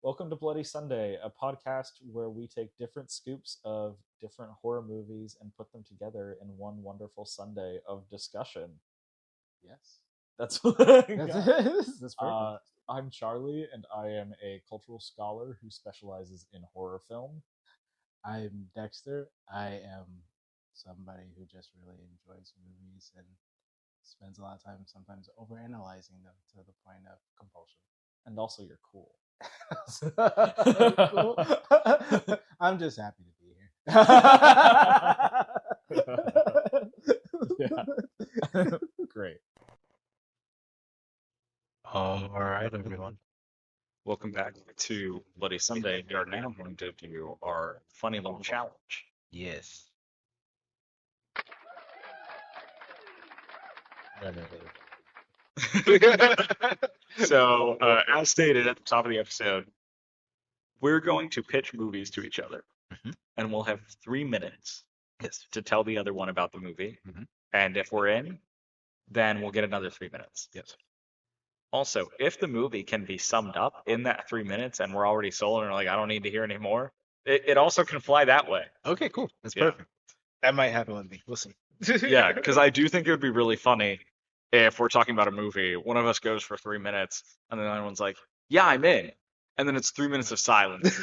Welcome to Bloody Sunday, a podcast where we take different scoops of different horror movies and put them together in one wonderful Sunday of discussion. Yes. That's what I That's got. That's perfect. I'm Charlie, and I am a cultural scholar who specializes in horror film. I'm Dexter. I am somebody who just really enjoys movies and spends a lot of time sometimes overanalyzing them to the point of compulsion. And also, you're cool. Cool. I'm just happy to be here. Yeah. Great. All right, everyone. Welcome back to Bloody Sunday. We are now going to do our funny little challenge. Yes. So, as stated at the top of the episode, we're going to pitch movies to each other, and we'll have 3 minutes to tell the other one about the movie. And if we're in, then we'll get another 3 minutes. Yes. Also, if the movie can be summed up in that 3 minutes and we're already sold and we're like, I don't need to hear any more, it also can fly that way. Okay, cool. That's Yeah. perfect. That might happen with me. We'll see. Yeah, because I do think it would be really funny if we're talking about a movie, one of us goes for 3 minutes, and then the other one's like, yeah, I'm in. And then it's 3 minutes of silence.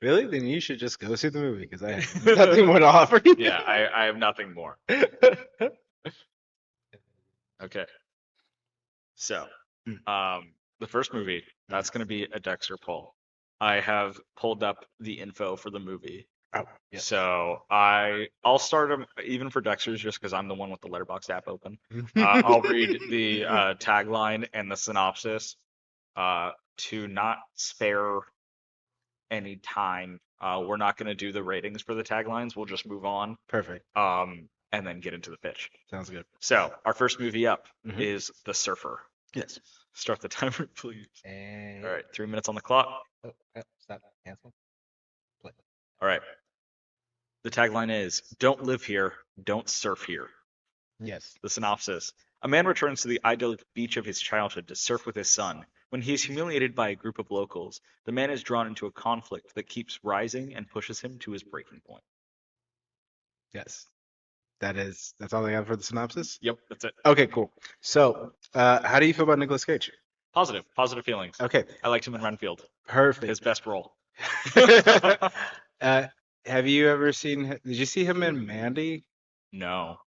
Really? Then you should just go see the movie because I have nothing more to offer you. Yeah, I have nothing more. Okay. So, the first movie, that's going to be a Dexter poll. I have pulled up the info for the movie. Oh, yes. So I'll start them even for Dexter's just because I'm the one with the Letterboxd app open. I'll read the tagline and the synopsis to not spare any time. We're not going to do the ratings for the taglines. We'll just move on. Perfect. And then get into the pitch. Sounds good. So our first movie up Mhm. is The Surfer. Yes. Start the timer, please. And All right, 3 minutes on the clock. oh, stop. Cancel. Play. All right. The tagline is, "Don't live here, don't surf here." Yes. The synopsis. A man returns to the idyllic beach of his childhood to surf with his son. When he is humiliated by a group of locals, the man is drawn into a conflict that keeps rising and pushes him to his breaking point. Yes. That's all I got for the synopsis? Yep, that's it. Okay, cool. So, how do you feel about Nicolas Cage? Positive feelings. Okay, I liked him in Renfield. perfect. His best role. Have you ever did you see him in Mandy? No.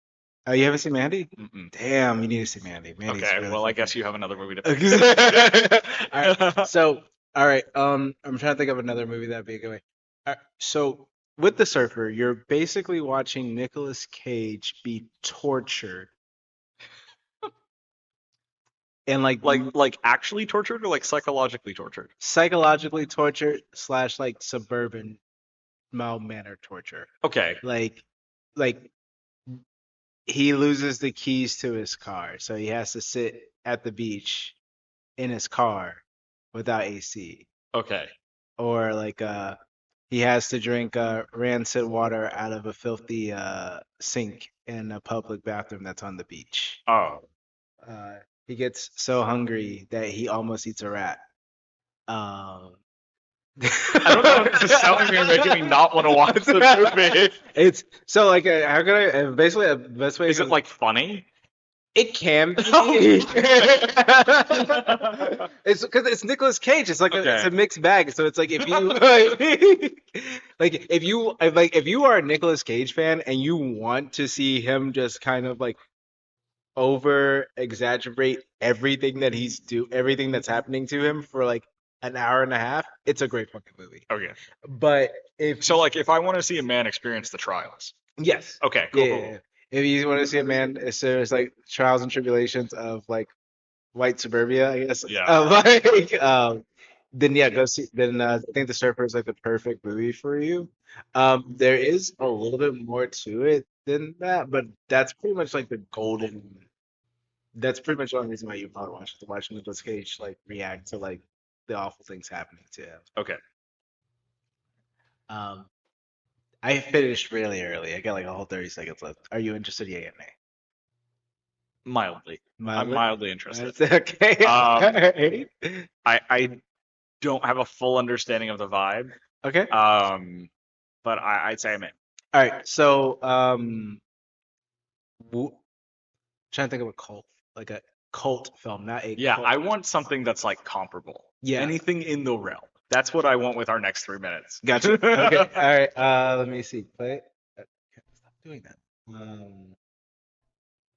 Oh, you haven't seen Mandy? Mm-mm. Damn, you need to see Mandy. Mandy's Okay, really well, I fucking guess you have another movie to good. pick. All right, so, all right, I'm trying to think of another movie that'd be a good way. So, with The Surfer, you're basically watching Nicolas Cage be tortured. And like actually tortured or like psychologically tortured? psychologically tortured / like suburban mild mannered torture. Okay. Like he loses the keys to his car, so he has to sit at the beach in his car without AC. Okay. Or he has to drink rancid water out of a filthy sink in a public bathroom that's on the beach. Oh. He gets so hungry that he almost eats a rat. I don't know if this is telling me or making me not want to watch this movie. It's so like how can I basically the best way Is it like funny? it can be. It's because it's Nicolas Cage. It's like Okay. it's a mixed bag. So it's like if you if you are a Nicolas Cage fan and you want to see him just kind of like over exaggerate everything everything that's happening to him for like an hour and a half, it's a great fucking movie. Okay. But if So like if I want to see a man experience the trials. yes, Okay, cool. yeah. If you want to see a man, it's like trials and tribulations of like white suburbia, I guess. Yeah. Then yeah, go see. Then I think The Surfer is like the perfect movie for you. There is a little bit more to it than that, but that's pretty much like the golden. That's pretty much the only reason why you probably watch Nicolas Cage like react to like the awful things happening to him. Okay. I finished really early. I got like a whole 30 seconds left. Are you interested? Yeah, yeah, nay. Mildly. I'm Mildly? mildly interested. That's okay. Alright. I don't have a full understanding of the vibe. Okay. But I'd say I'm in. All right. So, trying to think of like a cult film, not a Yeah, cult. I want something that's like comparable. Yeah. Anything in the realm. That's what I want with our next 3 minutes. Gotcha. Okay. All right. Let me see. Play. Stop doing that. Let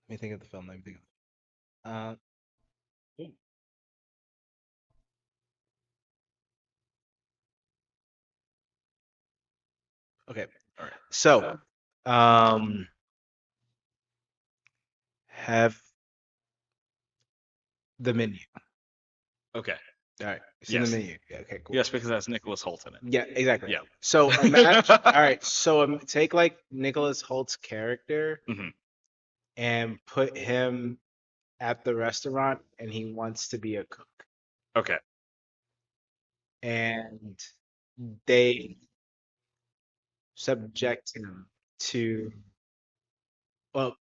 me think of the film. Let me think of. Okay. All right. So, have the menu. Okay. All right. Seen Yes. the menu. Yeah, okay. Cool. Yes, because that's Nicholas Hoult in it. Yeah. Exactly. Yeah. So, imagine, all right. So, take like Nicholas Holt's character Mhm. and put him at the restaurant, and he wants to be a cook, Okay. and they subject him to, well,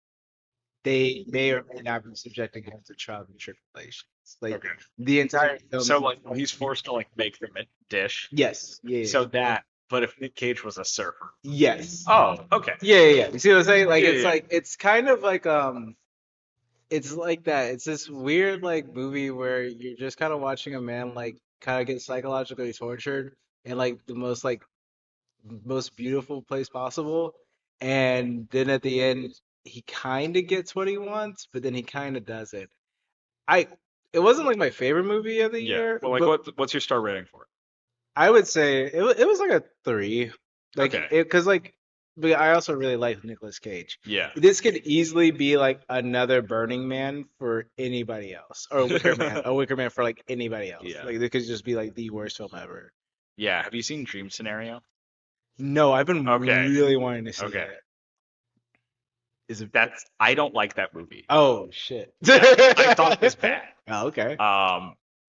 they may or may not be subjecting him to trials and tribulations. Like Okay. the entire film. So like he's forced to like make the dish. Yes. Yeah. So that, but if Nick Cage was a surfer. Yes. Oh, okay. Yeah. You see what I'm saying? Like Yeah, it's yeah. like it's kind of like it's like that. It's this weird like movie where you're just kind of watching a man like kind of get psychologically tortured in like the most beautiful place possible, and then at the end he kind of gets what he wants, but then he kind of doesn't. I It wasn't like my favorite movie of the Yeah. year, Well, like but what's your star rating for it? I would say it was like a 3. Like Okay. because like but I also really like Nicolas Cage. Yeah. This could easily be like another Burning Man for anybody else, or a Wicker Man for like anybody else. Yeah. Like it could just be like the worst film ever. Yeah. Have you seen Dream Scenario? No, I've been Okay. really wanting to see Okay. it. Is it? I don't like that movie. Oh shit! Yeah, I thought it was bad. Oh, okay.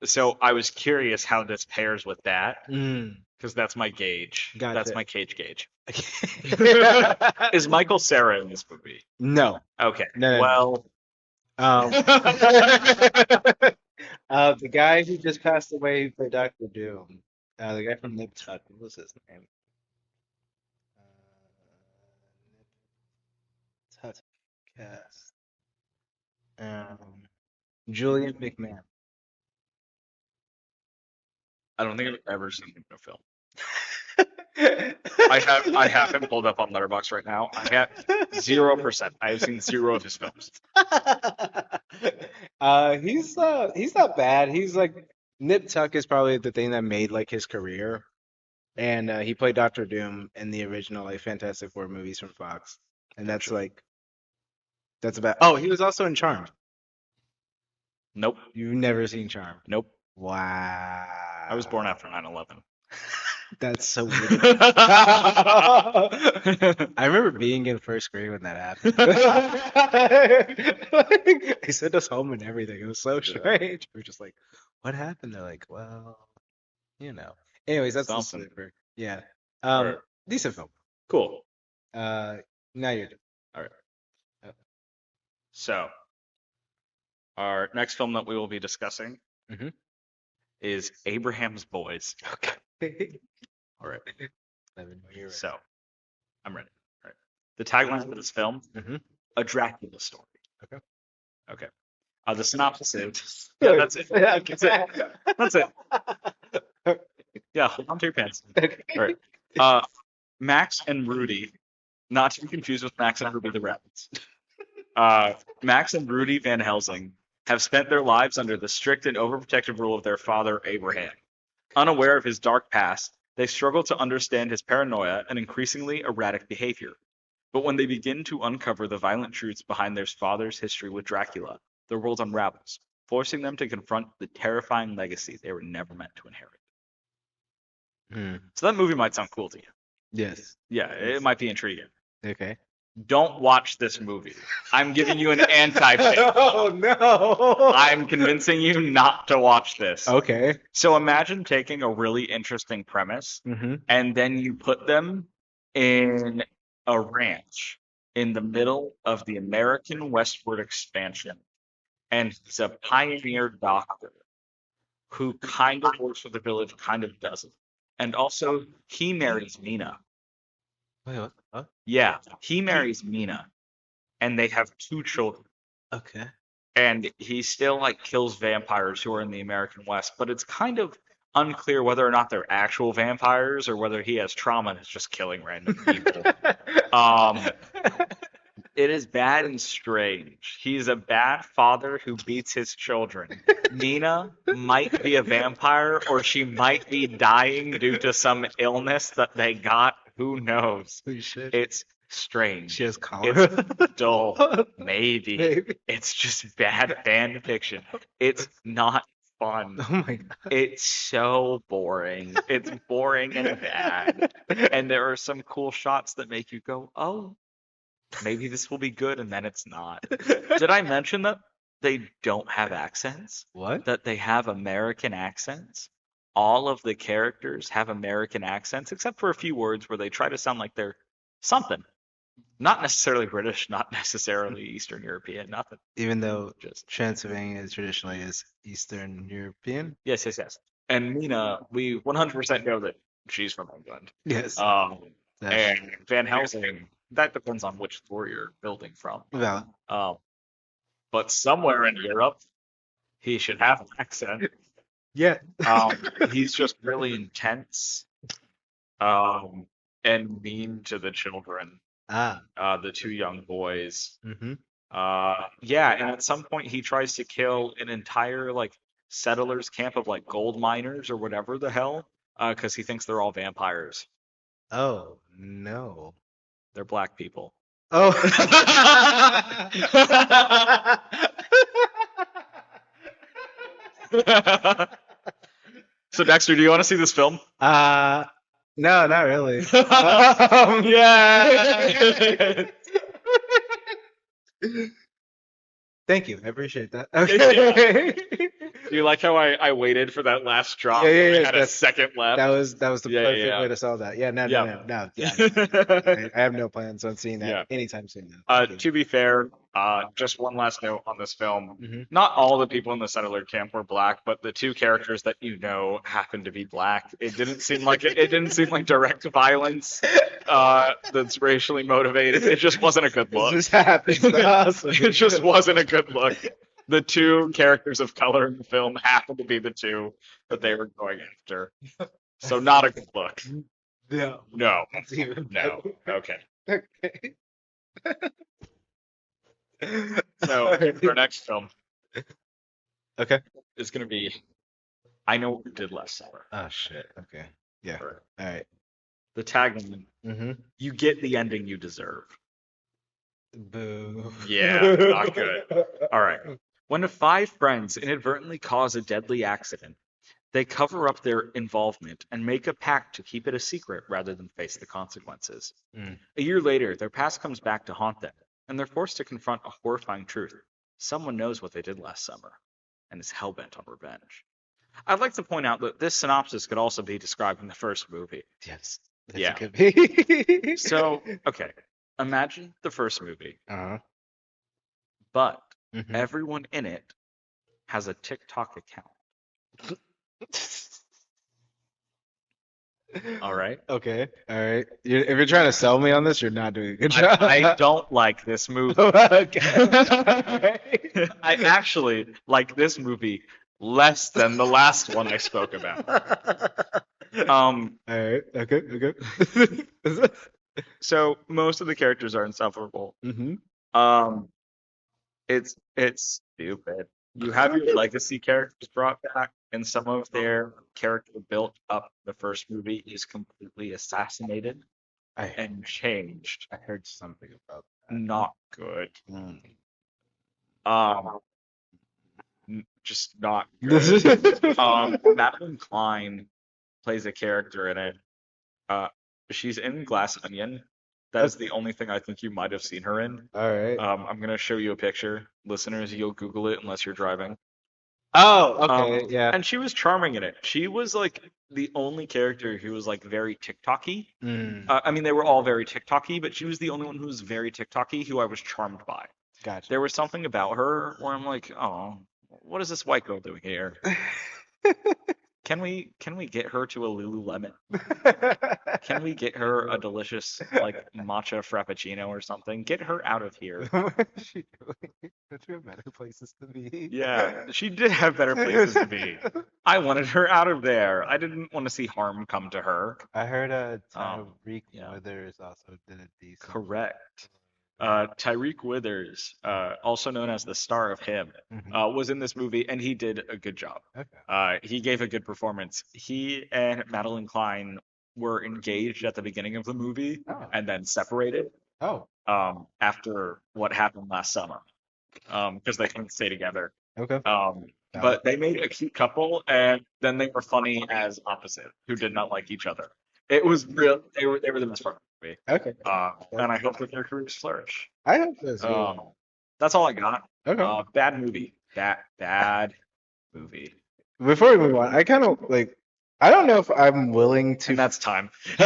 So I was curious how this pairs with that Mm, because that's my gauge. Gotcha. That's my Cage gauge. no. Is Michael Cera in this movie? Okay. No. Well, The guy who just passed away who played Doctor Doom, the guy from Nip Tuck, what was his name? Nip Tuck cast. Julian McMahon. I don't think I've ever seen him in a film. I have him pulled up on Letterboxd right now. I got 0%. I have seen 0 of his films. He's not bad. He's like Nip Tuck is probably the thing that made like his career, and he played Doctor Doom in the original like Fantastic Four movies from Fox, and that's like that's about. Oh, he was also in Charmed. Nope. You've never seen Charmed? Nope. Wow. I was born after 9/11. That's so weird. I remember being in first grade when that happened. They sent us home and everything. It was so strange. We were just like, what happened? They're like, well, you know. Anyways, that's the Something. sleeper. Yeah. Alright. Decent film. Cool. Now you're done. All right. So, our next film that we will be discussing Mhm. is Abraham's Boys. Okay. All right. Let me know you're ready. So, I'm ready. All right. The tagline for this film: Mhm. A Dracula Story. Okay. Okay. The synopsis is. Yeah, that's it. That's it. That's it. Yeah, hold on to your pants. Okay. All right. Max and Rudy, not to be confused with Max and Ruby the Rabbits. Max and Rudy Van Helsing have spent their lives under the strict and overprotective rule of their father, Abraham. Unaware of his dark past, they struggle to understand his paranoia and increasingly erratic behavior. But when they begin to uncover the violent truths behind their father's history with Dracula, their world unravels, forcing them to confront the terrifying legacy they were never meant to inherit. So that movie might sound cool to you. Yes. Yeah, it might be intriguing. Okay. Don't watch this movie. I'm giving you an anti-pick. Oh no. I'm convincing you not to watch this. Okay. So imagine taking a really interesting premise Mm-hmm. and then you put them in a ranch in the middle of the American westward expansion and he's a pioneer doctor who kind of works for the village, kind of doesn't. And also, he marries Mina. Wait, what? Huh? Yeah, he marries Mina, and they have 2 children. Okay. And he still like kills vampires who are in the American West, but it's kind of unclear whether or not they're actual vampires or whether he has trauma and is just killing random people. Um, it is bad and strange. He's a bad father who beats his children. Mina might be a vampire, or she might be dying due to some illness that they got. Who knows? Holy shit. It's strange. She has cholera. It's dull. Maybe. Maybe. It's just bad fan fiction. It's not fun. Oh my god. It's so boring. It's boring and bad. And there are some cool shots that make you go, oh, maybe this will be good, and then it's not. Did I mention that they don't have accents? What? That they have American accents? All of the characters have American accents, except for a few words where they try to sound like they're something. Not necessarily British, not necessarily Eastern European, nothing. Even though Just Transylvania traditionally is Eastern European? yes, yes, yes. And Mina, we 100% know that she's from England. Yes. And Van Helsing, that depends on which floor you're building from. Valid. But somewhere in Europe, he should have an accent. Yeah. He's just really intense, and mean to the children, the 2 young boys. Mm-hmm. Yeah, and at some point he tries to kill an entire like settlers camp of like gold miners or whatever the hell, because he thinks they're all vampires. Oh no. They're black people. Oh. So Dexter, do you want to see this film? No, not really. Yeah. Thank you. I appreciate that. Okay. Do you like how I waited for that last drop? Yeah, I had a that's- second left. That was the Yeah, perfect yeah. way to sell that. Yeah, no. Yeah, I have no plans on seeing that Yeah. anytime soon. Now. Thank you. To be fair, just one last note on this film. Mhm. Not all the people in the settler camp were black, but the 2 characters that you know happen to be black. It didn't seem like it didn't seem like direct violence that's racially motivated. It just wasn't a good look. This happens to us. It just wasn't a good look. The 2 characters of color in the film happen to be the 2 that they were going after. So not a good look. No. No. That's even No. better. Okay. Okay. So our next film Okay. is going to be I Know What We Did Last Summer. Oh shit. Okay. Yeah. Right. All right. The tagline, Mm-hmm. you get the ending you deserve. Boo. Yeah, not good. All right. When 5 friends inadvertently cause a deadly accident, they cover up their involvement and make a pact to keep it a secret rather than face the consequences. Mm. A year later, their past comes back to haunt them, and they're forced to confront a horrifying truth. Someone knows what they did last summer and is hellbent on revenge. I'd like to point out that this synopsis could also be described in the first movie. Yes. Yeah. It could be. So, okay, imagine the first movie, Uh-huh. but Mhm. everyone in it has a TikTok account. All right. Okay. All right. If you're trying to sell me on this, you're not doing a good job. I don't like this movie. Okay. I actually like this movie less than the last one I spoke about. All right. Okay. Okay. So most of the characters are insufferable. Mm-hmm. It's stupid. You have your legacy characters brought back, and some of their character built up the first movie is completely assassinated and changed. I heard something about Not good. that. Just not good. Madeline Klein plays a character in it. She's in Glass Onion. That is the only thing I think you might have seen her in. All right. I'm gonna show you a picture, listeners. You'll Google it unless you're driving. Oh, okay. Yeah. And she was charming in it. She was like the only character who was like very TikTok-y. Mm. I mean, they were all very TikTok-y, but she was the only one who was very TikTok-y who I was charmed by. Gotcha. There was something about her where I'm like, oh, what is this white girl doing here? Can we get her to a Lululemon? Can we get her a delicious like matcha frappuccino or something? Get her out of here. What is she doing? Don't you have better places to be? Yeah, she did have better places to be. I wanted her out of there. I didn't want to see harm come to her. I heard Tyreek Yeah, Withers also did a decent. correct. Tyreek Withers, also known as the star of Him, Mhm. was in this movie, and he did a good job. Okay. He gave a good performance. He and Madeline Klein were engaged at the beginning of the movie Oh. and then separated Oh. after what happened last summer because they couldn't stay together. Okay. But they made a cute couple, and then they were funny as opposite, who did not like each other. It was real. They were the best part of the movie. Okay. And I hope that their careers flourish. I hope so too. That's all I got. Okay. Bad movie. Bad movie. Before we move on, I kind of like. I don't know if I'm willing to. And that's time. Do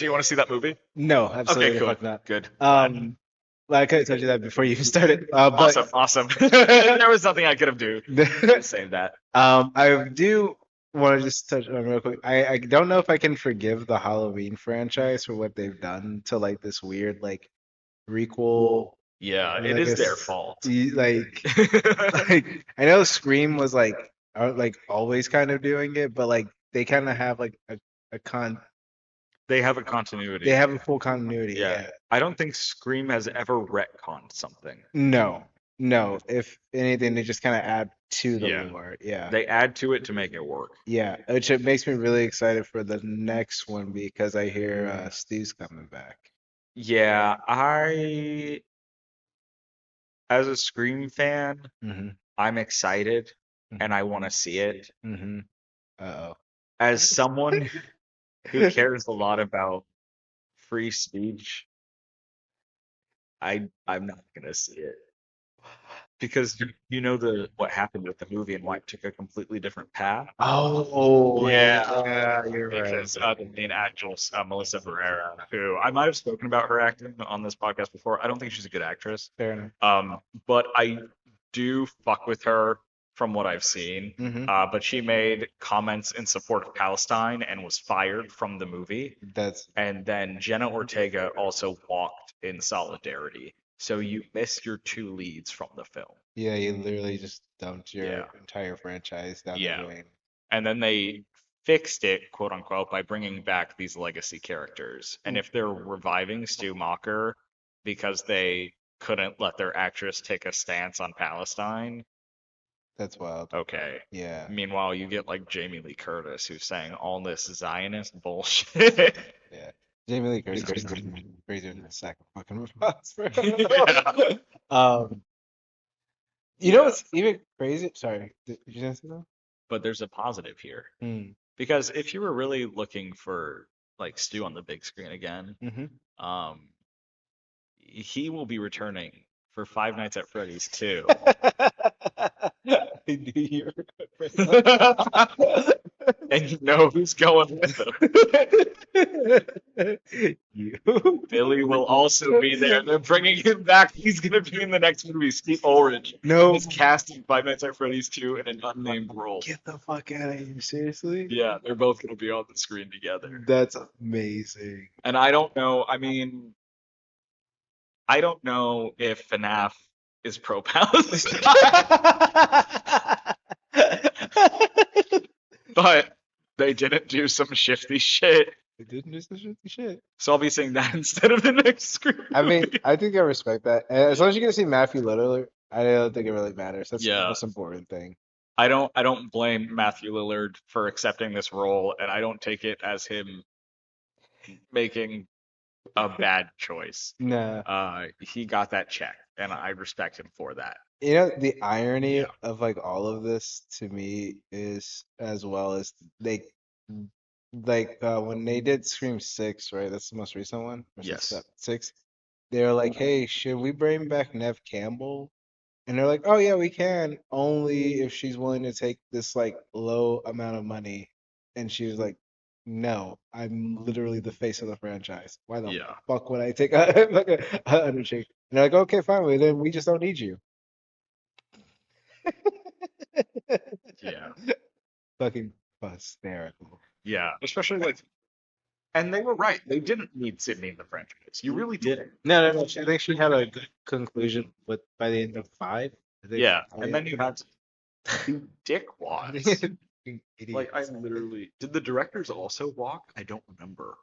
you want to see that movie? No, absolutely Okay, cool. fuck not. Good. Like I could have told you that before you even started. But Awesome. There was nothing I could have do to save that. I do want to just touch on real quick. I don't know if I can forgive the Halloween franchise for what they've done to like this weird like requel. Yeah, Like, it is their it's- fault. Like, like I know Scream was like always kind of doing it, but like they kind of have like a They have a continuity. they have a full continuity. Yeah. Yeah. I don't think Scream has ever retconned something. No. If anything, they just kind of add to the Yeah. lore. Yeah. They add to it to make it work. Yeah, which it makes me really excited for the next one because I hear Steve's coming back. Yeah, as a Scream fan, Mm-hmm. I'm excited and I want to see it. Mm-hmm. Uh-oh. As someone who cares a lot about free speech, I'm not gonna see it because you know what happened with the movie and why it took a completely different path. Oh, Yeah, you're right. because the main actress, Melissa Barrera, who I might have spoken about her acting on this podcast before. I don't think she's a good actress. Fair enough. But I do fuck with her from what I've seen. Mm-hmm. But she made comments in support of Palestine and was fired from the movie. And then Jenna Ortega also walked in solidarity. So you missed your two leads from the film. Yeah, you literally just dumped your Yeah. entire franchise down Yeah. the drain. And then they fixed it, quote unquote, by bringing back these legacy characters. And if they're reviving Stu Macher because they couldn't let their actress take a stance on Palestine, That's wild. okay. Yeah. Meanwhile, you get like Jamie Lee Curtis who's saying all this Zionist bullshit. Yeah. Jamie Lee Curtis is crazy in the sack of fucking robots, bro. Yeah. You know what's even crazy? Sorry, did you say that? But there's a positive here. Mm. Because if you were really looking for like Stu on the big screen again, Mm-hmm. he will be returning for Five Nights at Freddy's 2. I knew you were gonna And you know who's going with him. You. Billy will also be there. They're bringing him back. He's going to be in the next movie. Steve Ulrich No. is casting Five Nights at Freddy's 2 in an unnamed role. Get the fuck out of here, seriously? Yeah, they're both going to be on the screen together. That's amazing. And I don't know. I mean, I don't know if FNAF is pro-Palestine, but they didn't do some shifty shit. They didn't do some shitty shit. So I'll be saying that instead of the next screen. I mean, I think I respect that. And as long as you get to see Matthew Lillard, I don't think it really matters. That's the Yeah. most important thing. I don't blame Matthew Lillard for accepting this role, and I don't take it as him making a bad choice. Nah. He got that check, and I respect him for that. You know, the irony of like all of this to me is as well as when they did Scream 6, right? That's the most recent one. Or Yes. 6. They were like, hey, should we bring back Nev Campbell? And they're like, oh yeah, we can, only if she's willing to take this like low amount of money. And she was like, no, I'm literally the face of the franchise. Why the Yeah. fuck would I take a like a undertaker? they're like, okay, fine, well, then we just don't need you. Yeah. Fucking hysterical. Yeah. Especially like, and they were right. They didn't need Sydney in the franchise. You really didn't. No, no, no. I think she had a good conclusion with by the end of 5. I think. Yeah. And then you had two dickwads. Like, I Idiots. literally, did the directors also walk? I don't remember.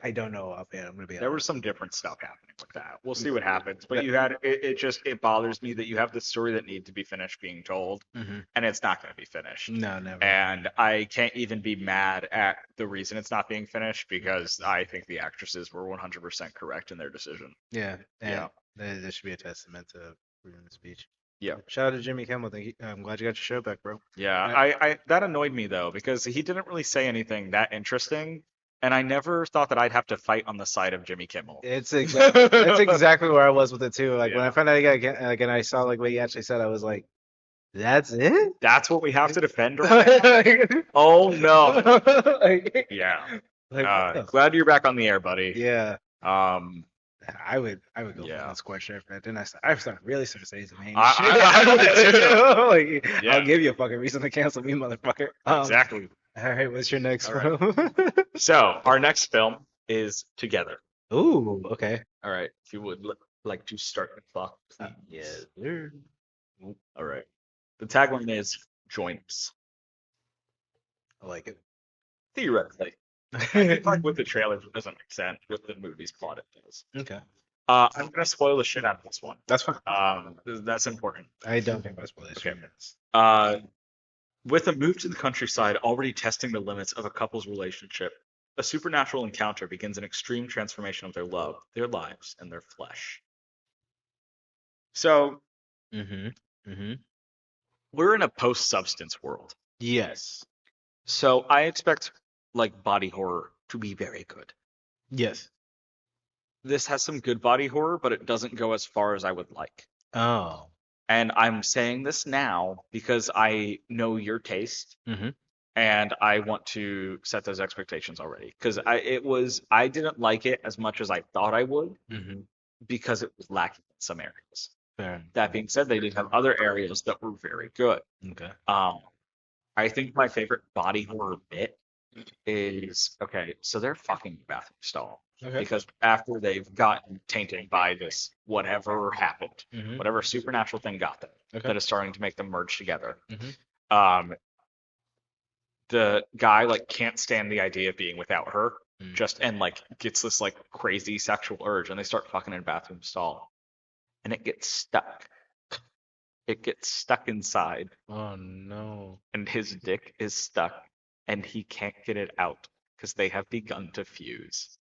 I don't know offhand. I'm gonna be There was honest. some different stuff happening with that. We'll see what happens. But you had it bothers me that you have the story that needs to be finished being told, Mhm. and it's not going to be finished. No, never. And I can't even be mad at the reason it's not being finished because I think the actresses were 100% correct in their decision. Yeah, Yeah. and that should be a testament to freedom of speech. Yeah. Shout out to Jimmy Kimmel. I'm glad you got your show back, bro. Yeah, I that annoyed me though because he didn't really say anything that interesting, and I never thought that I'd have to fight on the side of Jimmy Kimmel. That's exactly where I was with it too. Like when I Yeah. found out like, and I saw like what he actually said, I was like, "That's it." That's what we have to defend right now? Oh no. Like, Yeah. like, what the Glad you're back on the air, buddy. yeah. Um, I would go Yeah. full square shirt for that. Then I really started saying some heinous I would shit. Like, Yeah. I'll give you a fucking reason to cancel me, motherfucker. exactly. All right, what's your next All right. film? So our next film is Together. Ooh, okay. All right. If you would like to start the clock, please. Yes, sir. All right. The tagline is "Join us." I like it. Theoretically, I think like with the trailers, it doesn't make sense. With the movie's plot, it does. Okay, I'm gonna spoil the shit out of this one. that's fine. That's important. I don't think that's what Okay. With a move to the countryside already testing the limits of a couple's relationship, a supernatural encounter begins an extreme transformation of their love, their lives, and their flesh. So Mm-hmm. we're in a post-substance world. Yes. So I expect like body horror to be very good. Yes. This has some good body horror, but it doesn't go as far as I would like. Oh. And I'm saying this now because I know your taste Mhm. and I want to set those expectations already. Because I didn't like it as much as I thought I would Mm-hmm. because it was lacking in some areas. Fair. That being said, they did have other areas that were very good. Okay. I think my favorite body horror bit is okay, so they're fucking bathroom stall. Okay. Because after they've gotten tainted by this whatever happened, Mhm. whatever supernatural thing got them, Okay. that is starting to make them merge together. Mhm. The guy like can't stand the idea of being without her, Mm. just and like gets this like crazy sexual urge, and they start fucking in a bathroom stall, and it gets stuck. It gets stuck inside, Oh no. and his dick is stuck, and he can't get it out because they have begun to fuse.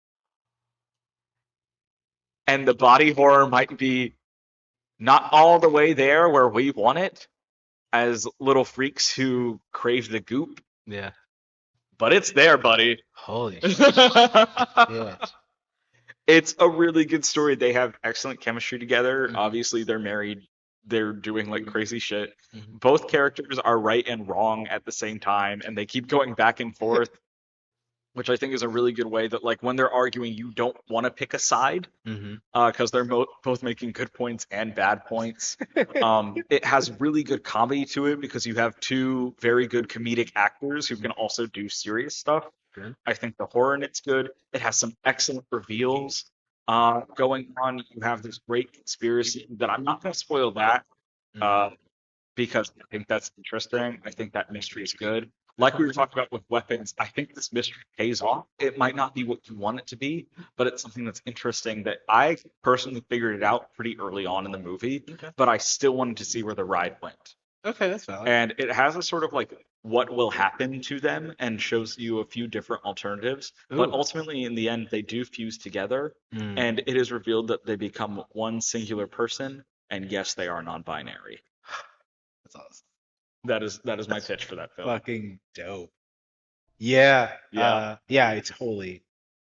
And the body horror might be not all the way there where we want it as little freaks who crave the goop, Yeah. but it's there, buddy. Holy shit. Yeah. It's a really good story. They have excellent chemistry together. Mhm. Obviously, they're married. They're doing like crazy shit. Mhm. Both characters are right and wrong at the same time, and they keep going back and forth, which I think is a really good way that like when they're arguing, you don't want to pick a side Mhm. because they're both making good points and bad points. It has really good comedy to it because you have two very good comedic actors who can also do serious stuff. Good. I think the horror in it's good. It has some excellent reveals going on. You have this great conspiracy that I'm not going to spoil that because I think that's interesting. I think that mystery is good. Like we were talking about with weapons, I think this mystery pays off. It might not be what you want it to be, but it's something that's interesting that I personally figured it out pretty early on in the movie, Okay. but I still wanted to see where the ride went. Okay, that's valid. And it has a sort of like what will happen to them and shows you a few different alternatives. But Ooh. ultimately, in the end, they do fuse together, Mm. and it is revealed that they become one singular person. And yes, they are non-binary. That's awesome. That is my pitch for that film. Fucking dope. Yeah. Yeah. Yeah, I totally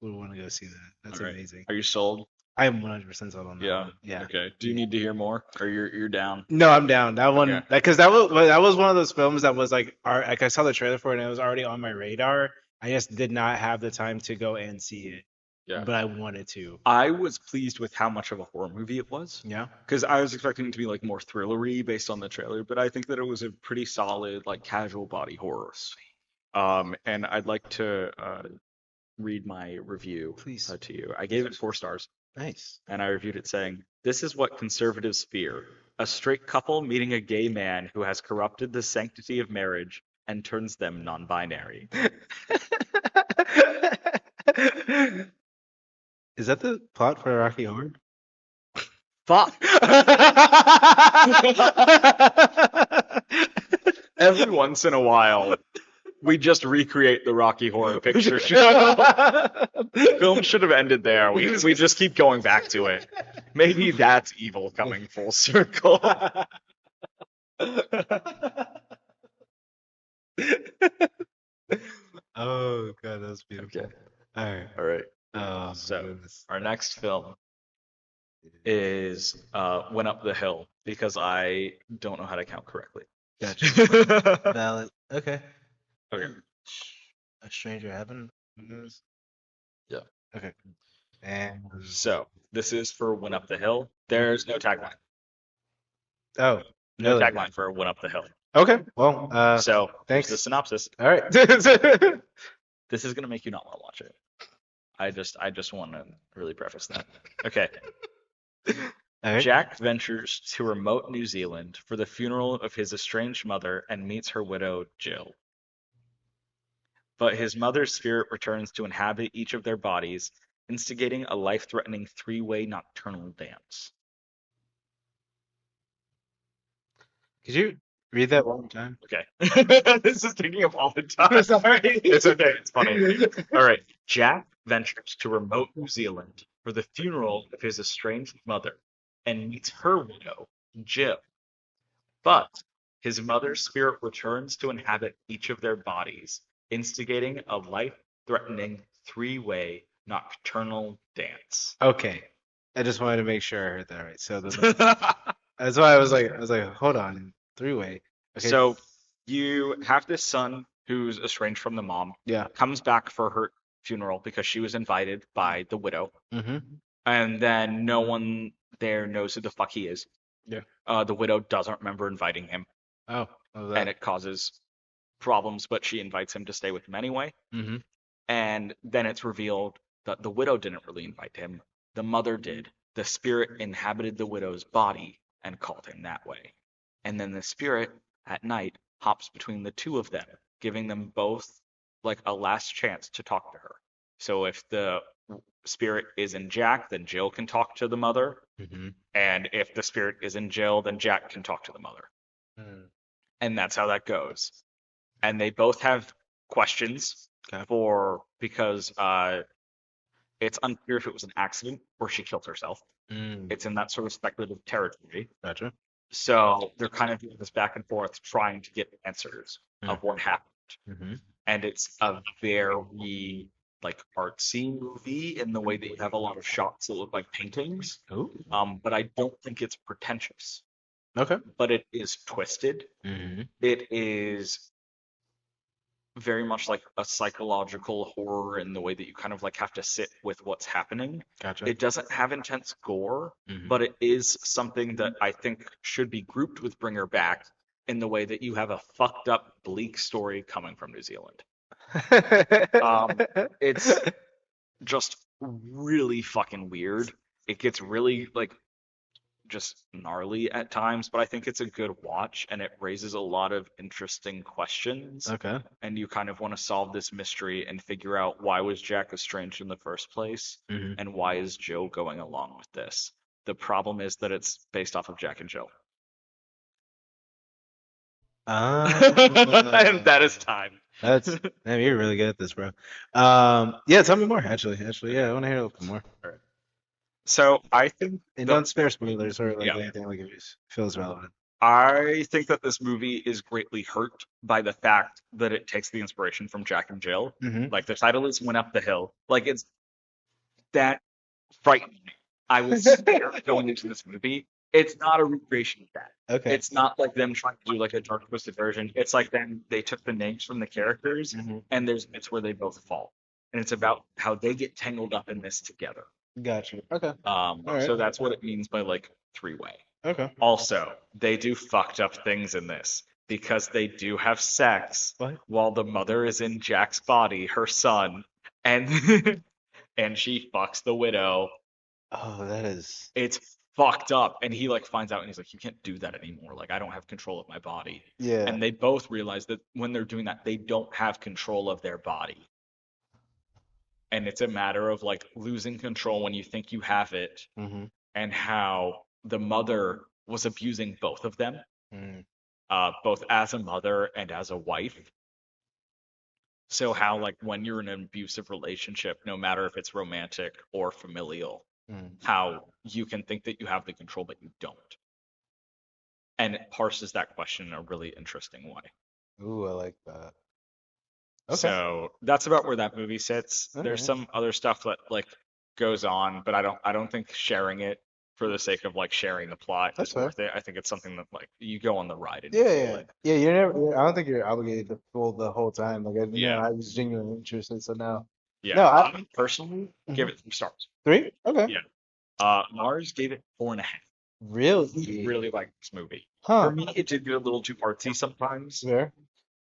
would want to go see that. That's All right. amazing. Are you sold? I am 100% sold on that Yeah. one. Yeah. Okay. Do you need to hear more, or you're down? No, I'm down. That one, Okay. because that was one of those films that was like I saw the trailer for it and it was already on my radar. I just did not have the time to go and see it. Yeah. but I wanted to. I was pleased with how much of a horror movie it was. Yeah. Because I was expecting it to be like more thrillery based on the trailer, but I think that it was a pretty solid, like casual body horror. And I'd like to read my review Please. to you. I gave it 4 stars, Nice. and I reviewed it saying, "This is what conservatives fear: a straight couple meeting a gay man who has corrupted the sanctity of marriage and turns them non-binary." Is that the plot for Rocky Horror? Fuck. Every once in a while, we just recreate the Rocky Horror Picture Show. Film should have ended there. We just keep going back to it. Maybe that's evil coming full circle. Oh god, that was beautiful. Okay. All All right. right. So our next film is Went Up the Hill, because I don't know how to count correctly. Gotcha. Valid. Okay. Okay. A Stranger Heaven. Yeah. Okay. And So this is for Went Up the Hill. There's no tagline. oh, No really? tagline for Went Up the Hill. Okay. Well, So thanks. here's the synopsis. All right. This is gonna make you not want to watch it. I just want to really preface that. Okay. All right. Jack ventures to remote New Zealand for the funeral of his estranged mother and meets her widow, Jill. But his mother's spirit returns to inhabit each of their bodies, instigating a life-threatening 3-way nocturnal dance. Could you read that one more time? Okay. This is taking up all the time. Sorry. It's okay. It's funny. All right. Jack ventures to remote New Zealand for the funeral of his estranged mother and meets her widow, Jill. But his mother's spirit returns to inhabit each of their bodies, instigating a life-threatening 3-way nocturnal dance. Okay. I just wanted to make sure I heard that right. So that's why I was like, hold on, 3-way. Okay. So you have this son who's estranged from the mom, yeah. comes back for her funeral because she was invited by the widow, Mm-hmm. and then no one there knows who the fuck he is. Yeah. The widow doesn't remember inviting him, Oh. and it causes problems, but she invites him to stay with him anyway. Mm-hmm. And then it's revealed that the widow didn't really invite him. The mother did. The spirit inhabited the widow's body and called him that way. And then the spirit, at night, hops between the two of them, giving them both like a last chance to talk to her. So if the spirit is in Jack, then Jill can talk to the mother. Mm-hmm. And if the spirit is in Jill, then Jack can talk to the mother. Mm. And that's how that goes. And they both have questions because it's unclear if it was an accident or she killed herself. Mm. It's in that sort of speculative territory. Gotcha. So they're kind of doing this back and forth, trying to get answers of what happened. Mm-hmm. And it's a very like artsy movie in the way that you have a lot of shots that look like paintings. Ooh. But I don't think it's pretentious. Okay. But it is twisted. Mm-hmm. It is very much like a psychological horror in the way that you kind of like have to sit with what's happening. Gotcha. It doesn't have intense gore, Mhm. but it is something that I think should be grouped with Bring Her Back in the way that you have a fucked up, bleak story coming from New Zealand. It's just really fucking weird. It gets really like just gnarly at times, but I think it's a good watch and it raises a lot of interesting questions. Okay. And you kind of want to solve this mystery and figure out why was Jack estranged in the first place, Mhm. and why is Jill going along with this. The problem is that it's based off of Jack and Jill. And that is time. That's man, you're really good at this, bro. Yeah, tell me more. Actually, yeah, I want to hear a little bit more. So I think And don't spare spoilers or like Yeah. anything like it feels relevant. I think that this movie is greatly hurt by the fact that it takes the inspiration from Jack and Jill. Mm-hmm. Like the title is Went Up the Hill. Like it's that frightened me. I was scared going into this movie. It's not a recreation of that. Okay. It's not like them trying to do like a dark twisted version. It's like they took the names from the characters Mhm. and there's bits where they both fall. and it's about how they get tangled up in this together. Gotcha. Okay. So right. that's what it means by like three-way. Okay. Also, they do fucked up things in this because they do have sex What? while the mother is in Jack's body, her son, and and she fucks the widow. Oh, that is. It's fucked up, and he like finds out, and he's like, "You can't do that anymore. Like, I don't have control of my body." Yeah. And they both realize that when they're doing that, they don't have control of their body, and it's a matter of like losing control when you think you have it, Mm-hmm. and how the mother was abusing both of them, Mm. both as a mother and as a wife. So how like when you're in an abusive relationship, no matter if it's romantic or familial, Mm. how you can think that you have the control, but you don't. And it parses that question in a really interesting way. Ooh, I like that. Okay. So that's about where that movie sits. All There's right. some other stuff that like goes on, but I don't think sharing it for the sake of like sharing the plot That's is fair. worth it. I think it's something that like you go on the ride and Yeah, you feel yeah, it. yeah. You're never. I don't think you're obligated to fool the whole time. Like, Yeah. I was genuinely interested. So now, Yeah. no, I personally give it 3 stars. 3. Okay. Yeah. Mars gave it 4.5. Really? Really like this movie. Huh. For me, it did get a little too artsy sometimes. Fair.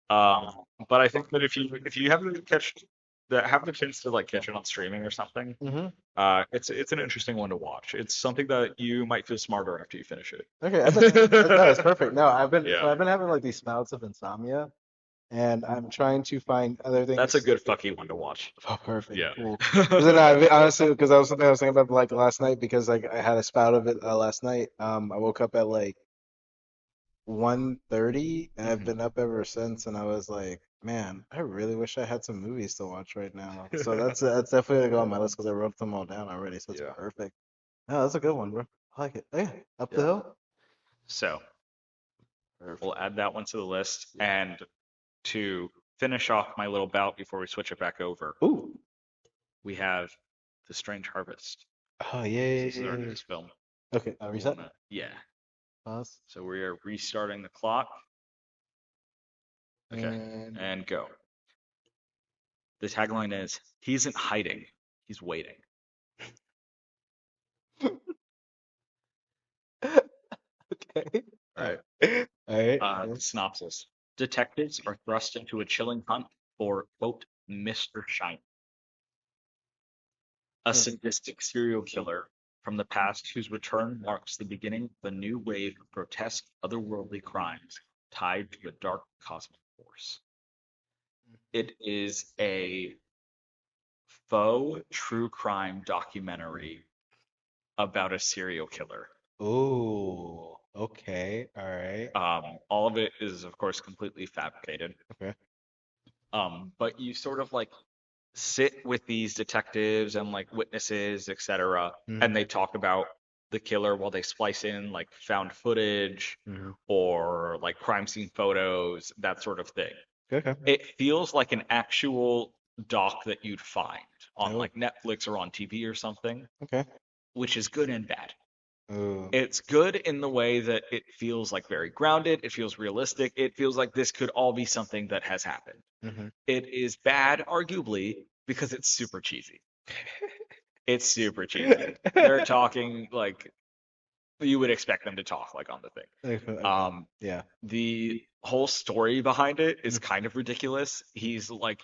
But I think that if you happen to have the chance to like catch it on streaming or something, Mm-hmm. it's an interesting one to watch. It's something that you might feel smarter after you finish it. Okay. That's perfect. No, I've been Yeah. having like these spouts of insomnia, and I'm trying to find other things. That's a good fucky one to watch. Oh, perfect. Yeah. Cool. Because then honestly, because I was thinking about like last night because like I had a spout of it last night. I woke up at like 1:30 and I've Mhm. been up ever since, and I was like, man, I really wish I had some movies to watch right now. So that's definitely like on my list because I wrote them all down already. So it's Yeah. perfect. No, that's a good one, bro. I like it. Yeah, up the Yeah. hill. So Perfect. we'll add that one to the list. And to finish off my little bout before we switch it back over, Ooh. we have The Strange Harvest. Oh yeah. This is our next film. Okay, reset. Yeah. Pause. So we are restarting the clock. Okay. And And go. The tagline is, "He isn't hiding, he's waiting." okay. All right. All right. The synopsis. Detectives are thrust into a chilling hunt for, quote, Mr. Shiny, a sadistic serial killer from the past whose return marks the beginning of a new wave of grotesque, otherworldly crimes tied to a dark cosmic force. It is a faux true crime documentary about a serial killer. Ooh. Okay. All right. All of it is, of course, completely fabricated. Okay. But you sort of like sit with these detectives and like witnesses, etc., and they talk about the killer while they splice in like found footage Mm-hmm. or like crime scene photos, that sort of thing. Okay. It feels like an actual doc that you'd find on Oh. like Netflix or on TV or something, Okay. which is good and bad. Ooh. It's good in the way that it feels like very grounded. It feels realistic. It feels like this could all be something that has happened. Mm-hmm. It is bad, arguably, because it's super cheesy. It's super cheesy. They're talking like you would expect them to talk like on the thing. Okay. Yeah. The whole story behind it is kind of ridiculous. He's like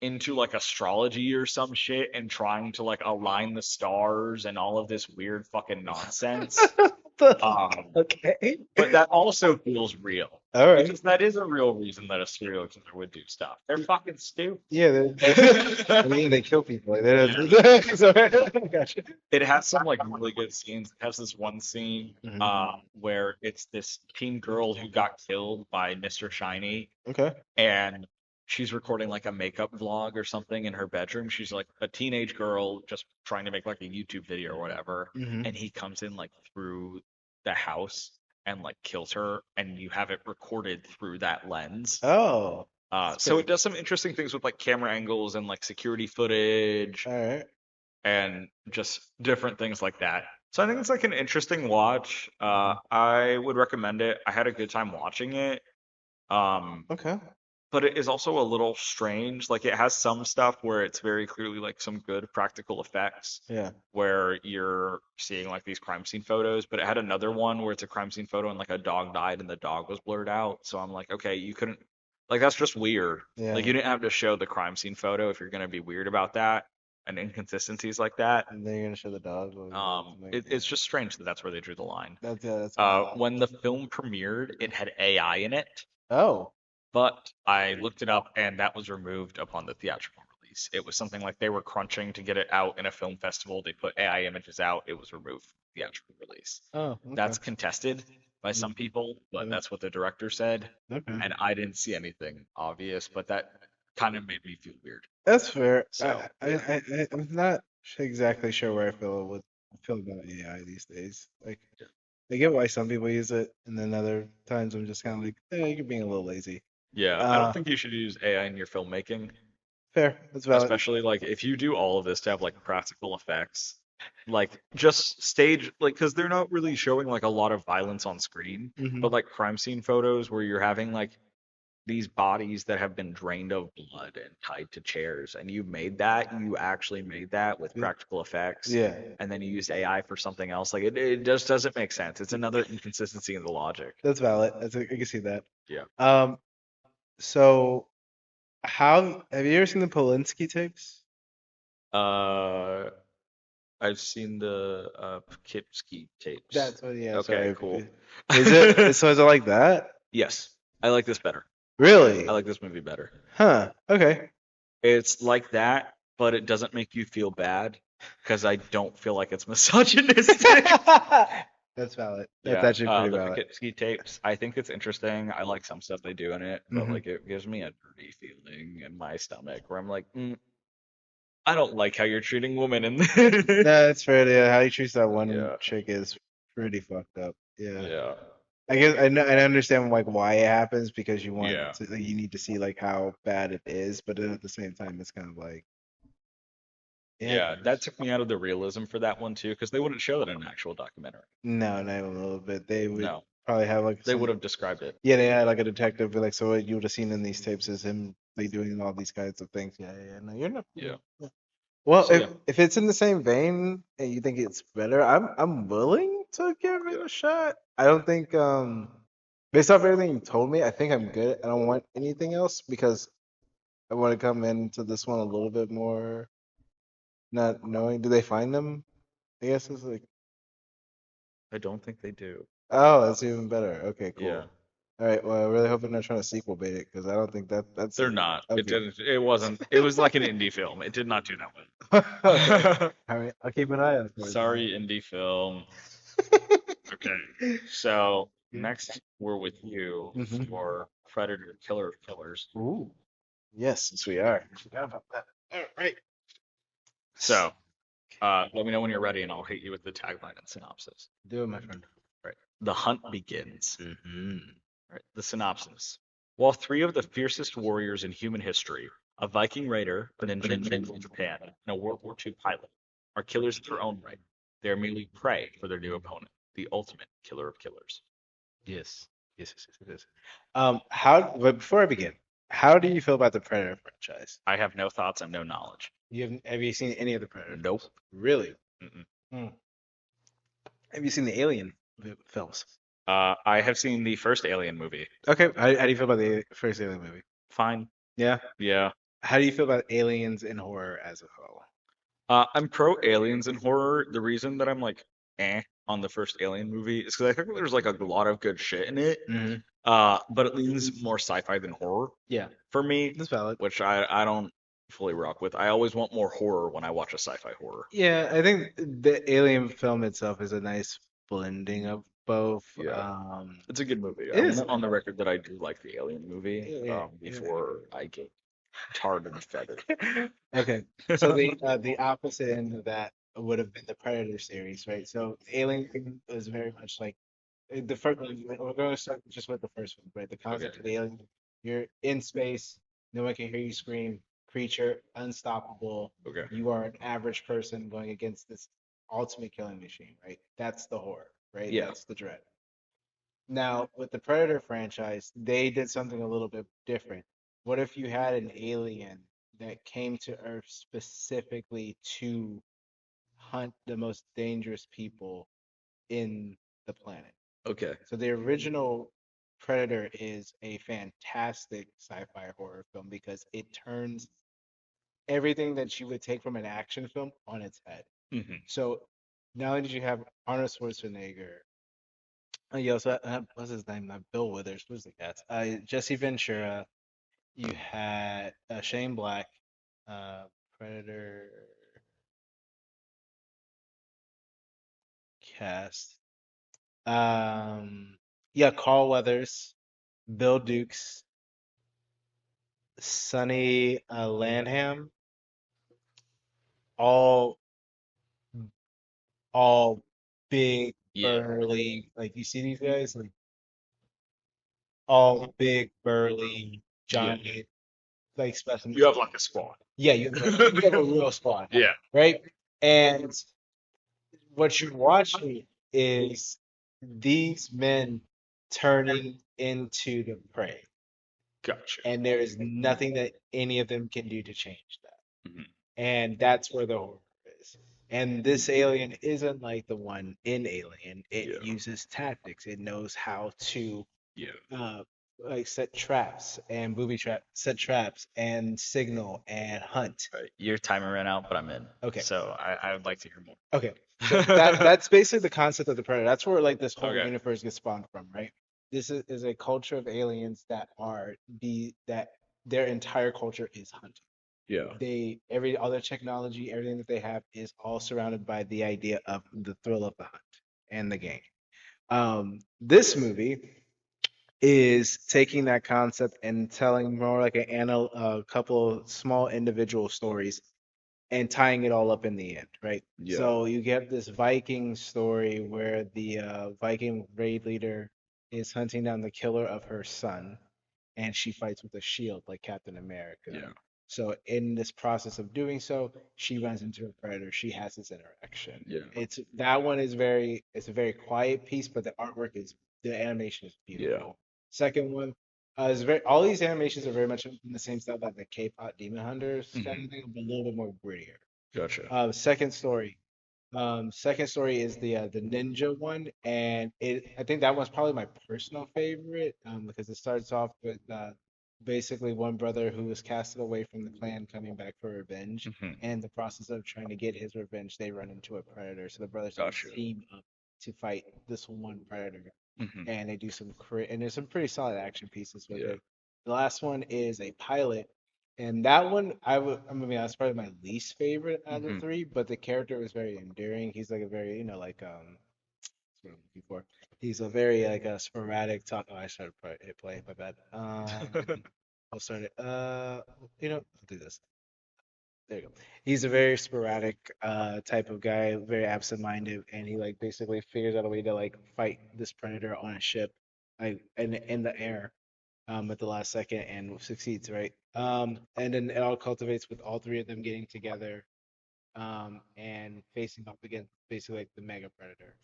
into like astrology or some shit and trying to like align the stars and all of this weird fucking nonsense. Okay. But that also feels real. All right. Because that is a real reason that a serial killer would do stuff. They're fucking stupid. Yeah. I mean, they kill people. Gotcha. It has some like really good scenes. It has this one scene Mhm. where it's this teen girl who got killed by Mr. Shiny, Okay. and she's recording like a makeup vlog or something in her bedroom. She's like a teenage girl just trying to make like a YouTube video or whatever, Mhm. and he comes in like through the house and like kills her, and you have it recorded through that lens. Oh. So it does some interesting things with like camera angles and like security footage All right. and just different things like that. So I think it's like an interesting watch. I would recommend it. I had a good time watching it. Okay. but it is also a little strange. Like it has some stuff where it's very clearly like some good practical effects Yeah. where you're seeing like these crime scene photos, but it had another one where it's a crime scene photo and like a dog died and the dog was blurred out. So I'm like, okay, you couldn't like that's just weird. Like Yeah. you didn't have to show the crime scene photo if you're gonna be weird about that and inconsistencies like that. And then you're gonna show the dog or something. It's just strange that that's where they drew the line. That's odd. When the film premiered, it had AI in it. Oh. But I looked it up and that was removed upon the theatrical release. It was something like they were crunching to get it out in a film festival. They put AI images out. It was removed from the theatrical release. Oh, okay. That's contested by some people, but that's what the director said. Okay. And I didn't see anything obvious, but that kind of made me feel weird. That's fair. So, I'm not exactly sure where I feel about AI these days. Like, I get why some people use it, and then other times I'm just kind of like, you're being a little lazy. yeah, I don't think you should use AI in your filmmaking, Fair. That's valid. especially like if you do all of this to have like practical effects, like just stage like because they're not really showing like a lot of violence on screen, Mhm. but like crime scene photos where you're having like these bodies that have been drained of blood and tied to chairs, and you actually made that with practical effects, Yeah. and then you used AI for something else. Like it just doesn't make sense. It's another inconsistency in the logic. That's valid. I can see that. Yeah. So how have you ever seen the Polinsky tapes? Uh, I've seen the Poughkeepsie tapes. That's what, yeah, Okay, sorry. cool. Is it so is it like that? Yes, I like this better. Really? I like this movie better. Huh. Okay. It's like that, but it doesn't make you feel bad because I don't feel like it's misogynistic. That's valid. Yeah, That's actually pretty the valid. Poughkeepsie tapes. I think it's interesting. I like some stuff they do in it, but Mhm. like it gives me a dirty feeling in my stomach where I'm like, I don't like how you're treating women in this. No, that's fair. Yeah, how he treats that one Yeah. chick is pretty fucked up. Yeah. Yeah. I guess I know I understand like why it happens because you want Yeah. to, like, you need to see like how bad it is, but then at the same time it's kind of like Yeah, that took me out of the realism for that one too, because they wouldn't show that in an actual documentary. No, not even a little bit. They would No, probably have like they would have described it. yeah, they had like a detective be like, so what you would have seen in these tapes is him like doing all these kinds of things. Yeah, yeah, no, you're not. Yeah. Well, So, if yeah. if it's in the same vein and you think it's better, I'm willing to give it a shot. I don't think based off everything you told me, I think I'm good. I don't want anything else because I want to come into this one a little bit more not knowing. Do they find them? I guess it's like, I don't think they do. oh, that's even better. Okay, cool. Yeah. All right. Well, I really hope they're not trying to sequel bait it because I don't think that's They're not. It okay. didn't. It wasn't. It was like an indie film. It did not do that Okay. well. All right. I'll keep an eye out for it. Sorry, indie film. Okay. So next we're with you Mhm. for Predator Killer of Killers. Ooh. Yes, yes, we are. Forgot about that. All right. So let me know when you're ready and I'll hit you with the tagline and synopsis. Do it, my friend. Right. The hunt begins. Mm-hmm. Right. The synopsis. While three of the fiercest warriors in human history, a Viking raider, an ninja from Japan, and a World War II pilot, are killers in their own right, they are merely prey for their new opponent, the ultimate killer of killers. Yes. Yes, yes, yes, yes. But before I begin, how do you feel about the Predator franchise? I have no thoughts and no knowledge. Have you seen any of the Predator? Nope. Really? Mm-mm. Have you seen the Alien films? I have seen the first Alien movie. Okay. How do you feel about the first Alien movie? Fine. Yeah. Yeah. How do you feel about aliens in horror as a whole? I'm pro aliens in horror. The reason that I'm like on the first Alien movie is because I think there's like a lot of good shit in it. Mm-hmm. But it leans more sci-fi than horror. Yeah. For me, That's valid. which I don't fully rock with. I always want more horror when I watch a sci-fi horror. Yeah, I think the Alien film itself is a nice blending of both. Yeah. It's a good movie. It I is. want on the record that I do like the Alien movie Yeah. before I get tarred and feathered. Okay, so the opposite end of that would have been the Predator series, right? So Alien was very much like the first. We're going to start just with the first one, right? The concept Okay. of the alien, you're in space, no one can hear you scream, creature, unstoppable. Okay. You are an average person going against this ultimate killing machine, right? That's the horror, right? Yeah. That's the dread. Now, with the Predator franchise, they did something a little bit different. What if you had an alien that came to Earth specifically to hunt the most dangerous people in the planet? Okay. So the original Predator is a fantastic sci-fi horror film because it turns everything that you would take from an action film on its head. Hmm. So not only did you have Arnold Schwarzenegger, you also have, what's his name? Not Bill Withers. Who's the cat? Jesse Ventura. You had Shane Black, Predator cast. Um, yeah, Carl Weathers, Bill Dukes, Sonny Landham, all all big, Yeah. burly. Like you see these guys, like all big, burly, Yeah. giant, like You specimens. have like a squad. Yeah, you have a real squad, Yeah. right? And what you're watching is these men turning into the prey, Gotcha. and there is nothing that any of them can do to change that. Hmm. And that's where the horror is. And this alien isn't like the one in Alien. It Yeah. uses tactics. It knows how to Yeah. uh, like set traps and booby trap, set traps and signal and hunt. All right. Your timer ran out, but I'm in. Okay. So I would like to hear more. Okay. So that's basically the concept of the Predator. That's where like this whole Okay. universe gets spawned from, right? This is a culture of aliens that are that their entire culture is hunting. Yeah. They every other technology, everything that they have is all surrounded by the idea of the thrill of the hunt and the game. This movie is taking that concept and telling more like a couple of small individual stories and tying it all up in the end, right? Yeah. So you get this Viking story where the Viking raid leader is hunting down the killer of her son, and she fights with a shield like Captain America. Yeah. So in this process of doing so, she runs into a predator. She has this interaction. Yeah. It's that one is very it's a very quiet piece, but the animation is Yeah. beautiful. Second one is very all these animations are very much in the same style like the K-pop Demon Hunters kind Hmm. of thing, but a little bit more grittier. Gotcha. Second story is the ninja one, and I think that one's probably my personal favorite because it starts off with basically one brother who was casted away from the clan coming back for revenge, Hmm. and the process of trying to get his revenge, they run into a predator. So the brothers have Gotcha. to team up to fight this one predator, Hmm. and they do and there's some pretty solid action pieces with Yeah. it. The last one is a pilot, and that one I'm gonna be honest, probably my least favorite out of the Hmm. three, but the character was very endearing. He's like a very, like what's what I'm looking for. He's a very like a sporadic talk. Oh, I started hit play, my bad. I'll start it. I'll do this. There you go. He's a very sporadic type of guy, very absent-minded, and he like basically figures out a way to like fight this predator on a ship, like in the air, at the last second and succeeds, right? And then it all cultivates with all three of them getting together, and facing up against basically like the mega predator.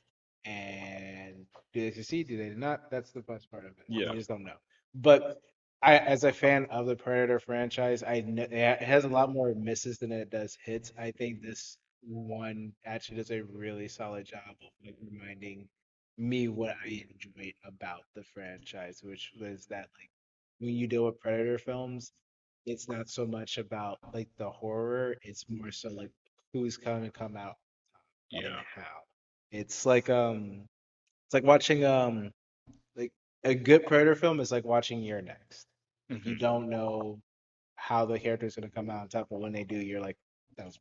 And do they succeed? Do they not? That's the best part of it. Yeah. You just don't know. But as a fan of the Predator franchise, it has a lot more misses than it does hits. I think this one actually does a really solid job of like reminding me what I enjoyed about the franchise, which was that like when you deal with Predator films, it's not so much about like the horror, it's more so like who's gonna come out and Yeah. how. It's like watching like a good Predator film is like watching You're Next. Like you Hmm. don't know how the character's gonna come out on top, but when they do, you're like, that was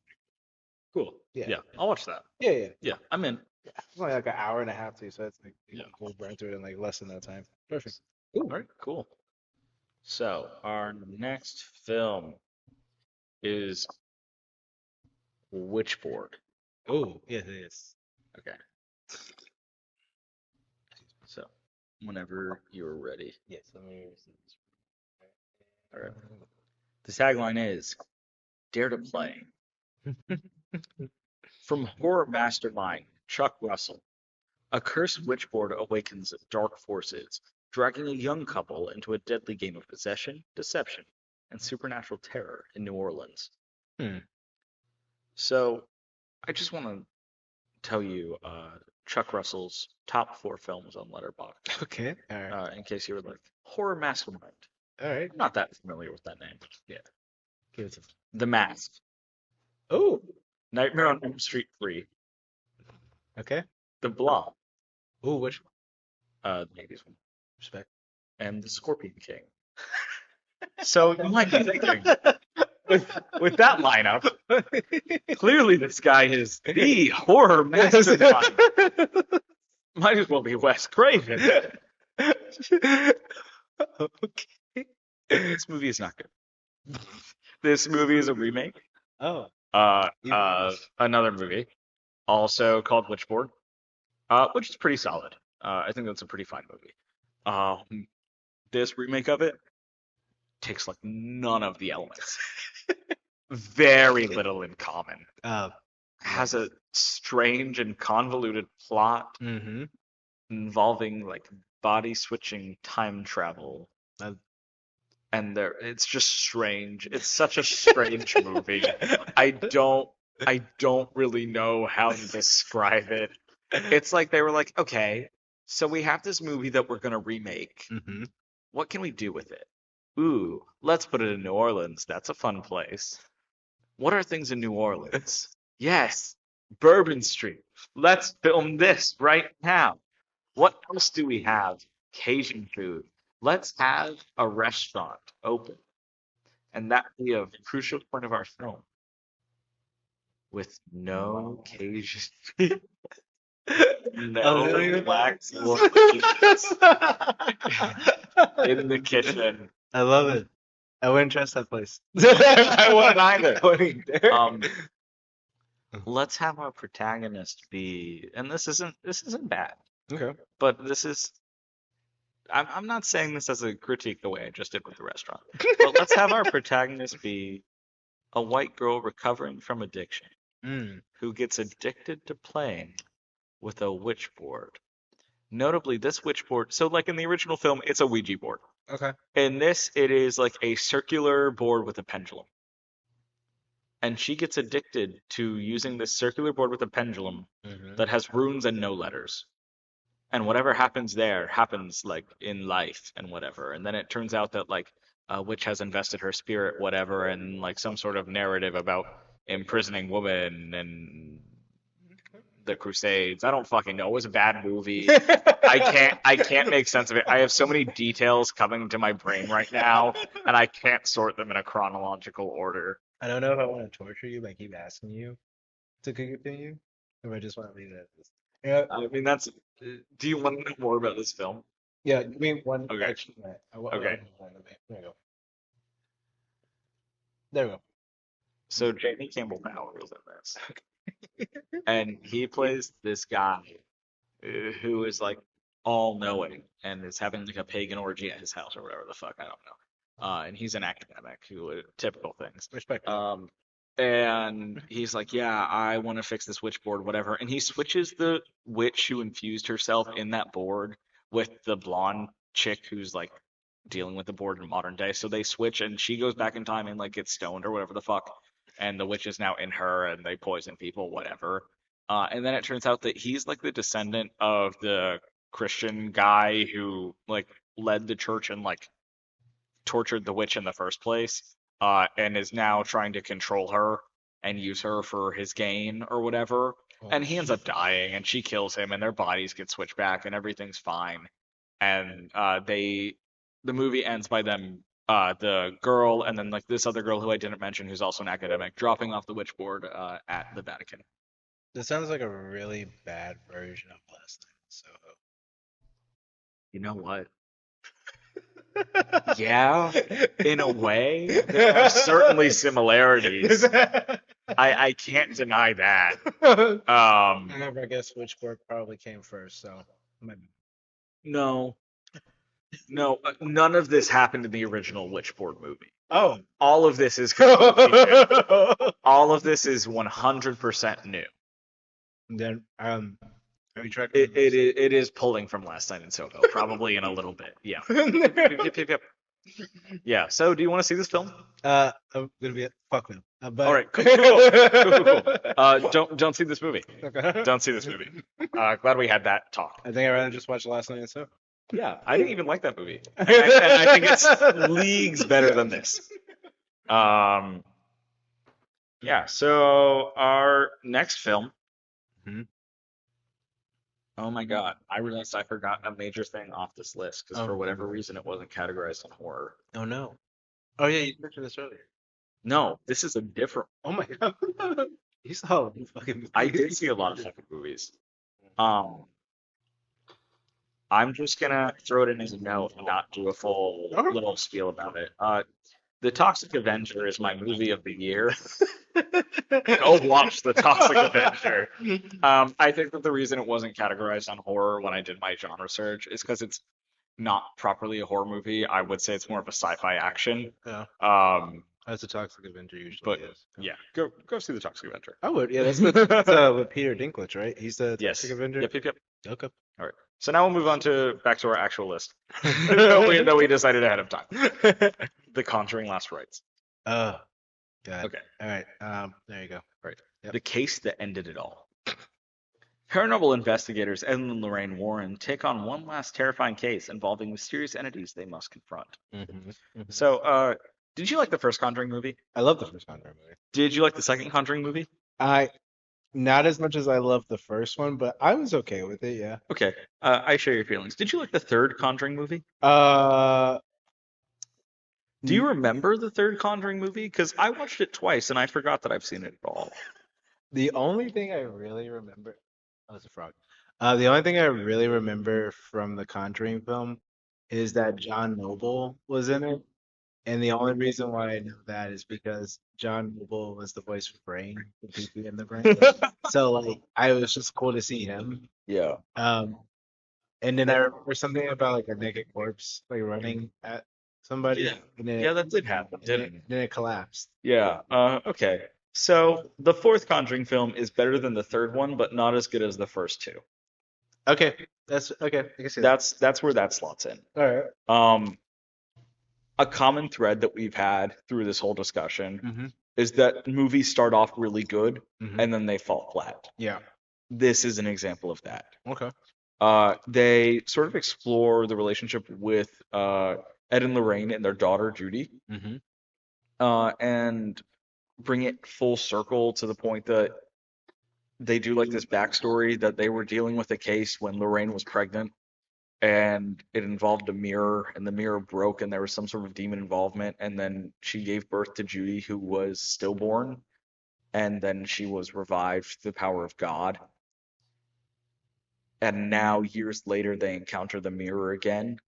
Cool. yeah, Yeah. I'll watch that. yeah, yeah. Yeah. I'm in. It's only like an hour and a half too, so it's like you Yeah. can go burn through it in like less than that time. Perfect. All right. Cool. So our next film is Witchboard. Oh, yes, it is. Okay. So whenever you're ready. Yes, let me see this. All right. The tagline is Dare to Play. From horror mastermind Chuck Russell, a cursed witchboard awakens dark forces, dragging a young couple into a deadly game of possession, deception, and supernatural terror in New Orleans. Hmm. So I just want to tell you Chuck Russell's top 4 films on Letterboxd, Okay. All right. in case you were like, horror mastermind. All right. I'm not that familiar with that name. Yeah. Give it to. The Mask, Oh. Nightmare on Elm Street 3, Okay. The Blob, Oh, which the 80s one, respect? and The Scorpion King. So you might be thinking, with that lineup, clearly this guy is the horror mastermind. Might as well be Wes Craven. Okay. This movie is not good. This movie is a remake. Oh. Another movie, also called Witchboard, which is pretty solid. I think that's a pretty fine movie. This remake of it takes like none of the elements. Very little in common. Has a strange and convoluted plot Mm-hmm. involving like body switching time travel. And it's just strange. It's such a strange movie. I don't really know how to describe it. It's like they were like, okay, so we have this movie that we're gonna remake. Mm-hmm. What can we do with it? Ooh, let's put it in New Orleans. That's a fun place. What are things in New Orleans? Yes, Bourbon Street. Let's film this right now. What else do we have? Cajun food. Let's have a restaurant open. And that be a crucial point of our film. With no Cajun food. No black in the kitchen. I love it. I wouldn't trust that place. I wouldn't either. I wouldn't dare. Let's have our protagonist be, and this isn't bad, Okay. but this is. I'm not saying this as a critique the way I just did with the restaurant, but let's have our protagonist be a white girl recovering from addiction who gets addicted to playing with a witch board. Notably, this witch board, so like in the original film, it's a Ouija board. Okay. In this, it is like a circular board with a pendulum. And she gets addicted to using this circular board with a pendulum that has runes and no letters. And whatever happens there happens like in life and whatever. And then it turns out that like a witch has invested her spirit, whatever, and like some sort of narrative about imprisoning women and the Crusades. I don't fucking know. It was a bad movie. I can't make sense of it. I have so many details coming to my brain right now, and I can't sort them in a chronological order. I don't know if I want to torture you by keep asking you to continue, or I just want to leave it at this. Yeah. I mean, that's. Do you want to know more about this film? Yeah. Give me one. Okay. Actually, Okay. There we go. There we go. So Jamie Campbell Bower was in this, and he plays this guy who is like all-knowing and is having like a pagan orgy at his house or whatever the fuck, I don't know. And he's an academic who typical things. Respect. And he's like, yeah, I want to fix this witch board, whatever. And he switches the witch who infused herself in that board with the blonde chick who's like dealing with the board in modern day. So they switch, and she goes back in time and like gets stoned or whatever the fuck. And the witch is now in her, and they poison people, whatever. And then it turns out that he's like the descendant of the Christian guy who like led the church and like tortured the witch in the first place, and is now trying to control her and use her for his gain or whatever. And he ends up dying, and she kills him, and their bodies get switched back, and everything's fine. And the movie ends by them, the girl, and then like this other girl who I didn't mention, who's also an academic, dropping off the witchboard at the Vatican. This sounds like a really bad version of Last Night in Soho. You know what? Yeah, in a way, there are certainly similarities. I can't deny that. However, I guess Witchboard probably came first, so maybe. No, none of this happened in the original Witchboard movie. Oh, All of this is completely new. All of this is 100% new. then have you tried? It is pulling from Last Night in Soho, probably in a little bit. Yeah. Yep. Yeah. So, do you want to see this film? I'm gonna be fuck no. All But right. Cool. Cool. Don't see this movie. okay. Don't see this movie. Glad we had that talk. I think I'd rather just watch Last Night in Soho. Yeah, I didn't even like that movie, and I think it's leagues better than this. Um, yeah. So our next film. Mhm. Oh my God, I realized I forgot a major thing off this list because for Oh. whatever reason it wasn't categorized on horror. Oh no. Oh yeah, you mentioned this earlier. No, this is a different. Oh my god. You saw fucking I did see a lot of fucking movies. Um, I'm just gonna throw it in as a note and not do a full Okay. little spiel about it. The Toxic Avenger is my movie of the year. Go watch The Toxic Avenger. I think that the reason it wasn't categorized on horror when I did my genre search is because it's not properly a horror movie. I would say it's more of a sci-fi action. Yeah. Um, That's a Toxic Avenger usually but is. yeah, go see The Toxic Avenger. I would. Yeah, that's with Peter Dinklage, right? He's the Yes. Toxic Avenger. Yep. Okay. All right. So now we'll move on back to our actual list that we decided ahead of time. The Conjuring: Last Rites. Oh, God. Okay. All right. There you go. Right. Yep. The case that ended it all. Paranormal investigators Ed and Lorraine Warren take on one last terrifying case involving mysterious entities they must confront. So, did you like the first Conjuring movie? I love the first Conjuring movie. Did you like the second Conjuring movie? Not as much as I love the first one, but I was okay with it. Yeah. Okay. I share your feelings. Did you like the third Conjuring movie? Do you remember the third Conjuring movie? Because I watched it twice and I forgot that I've seen it at all. The only thing I really remember, oh, it's a frog. The only thing I really remember from the Conjuring film is that John Noble was in it. And the only reason why I know that is because John Noble was the voice for Brain, the PP in the Brain. So like, I was just cool to see him. Yeah. And then I remember something about like a naked corpse like running at somebody. Yeah. And then Yeah, that did happen, and didn't it? then it collapsed. Yeah. Okay. So the fourth Conjuring film is better than the third one, but not as good as the first two. Okay, that's okay. I can see that. That's where that slots in. All right. A common thread that we've had through this whole discussion Mm-hmm. is that movies start off really good Mm-hmm. and then they fall flat. Yeah. This is an example of that. Okay. They sort of explore the relationship with Ed and Lorraine and their daughter Judy, Mm-hmm. and bring it full circle to the point that they do like this backstory that they were dealing with a case when Lorraine was pregnant and it involved a mirror and the mirror broke and there was some sort of demon involvement and then she gave birth to Judy who was stillborn and then she was revived through the power of God. And now years later they encounter the mirror again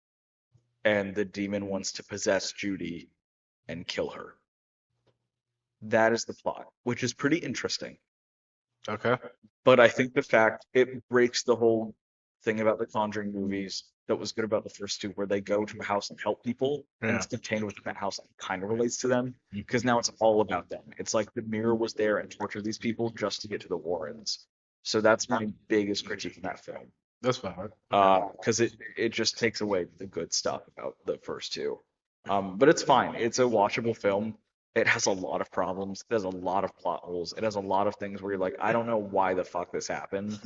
and the demon wants to possess Judy and kill her. That is the plot, which is pretty interesting. Okay. But I think the fact it breaks the whole thing about the Conjuring movies that was good about the first two, where they go to a house and help people, and it's contained within that house and kind of relates to them, because now it's all about them. It's like the mirror was there and tortured these people just to get to the Warrens. So that's my biggest critique in that film. That's fine. Because it just takes away the good stuff about the first two. But it's fine. It's a watchable film. It has a lot of problems. It has a lot of plot holes. It has a lot of things where you're like, I don't know why the fuck this happened.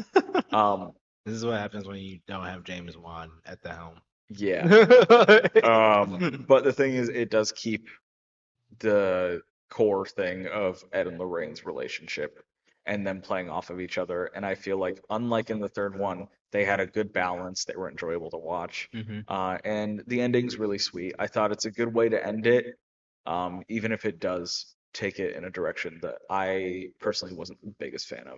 This is what happens when you don't have James Wan at the helm. Yeah. But the thing is, it does keep the core thing of Ed and Lorraine's relationship and them playing off of each other. And I feel like, unlike in the third one, they had a good balance. They were enjoyable to watch. And the ending's really sweet. I thought it's a good way to end it, even if it does take it in a direction that I personally wasn't the biggest fan of.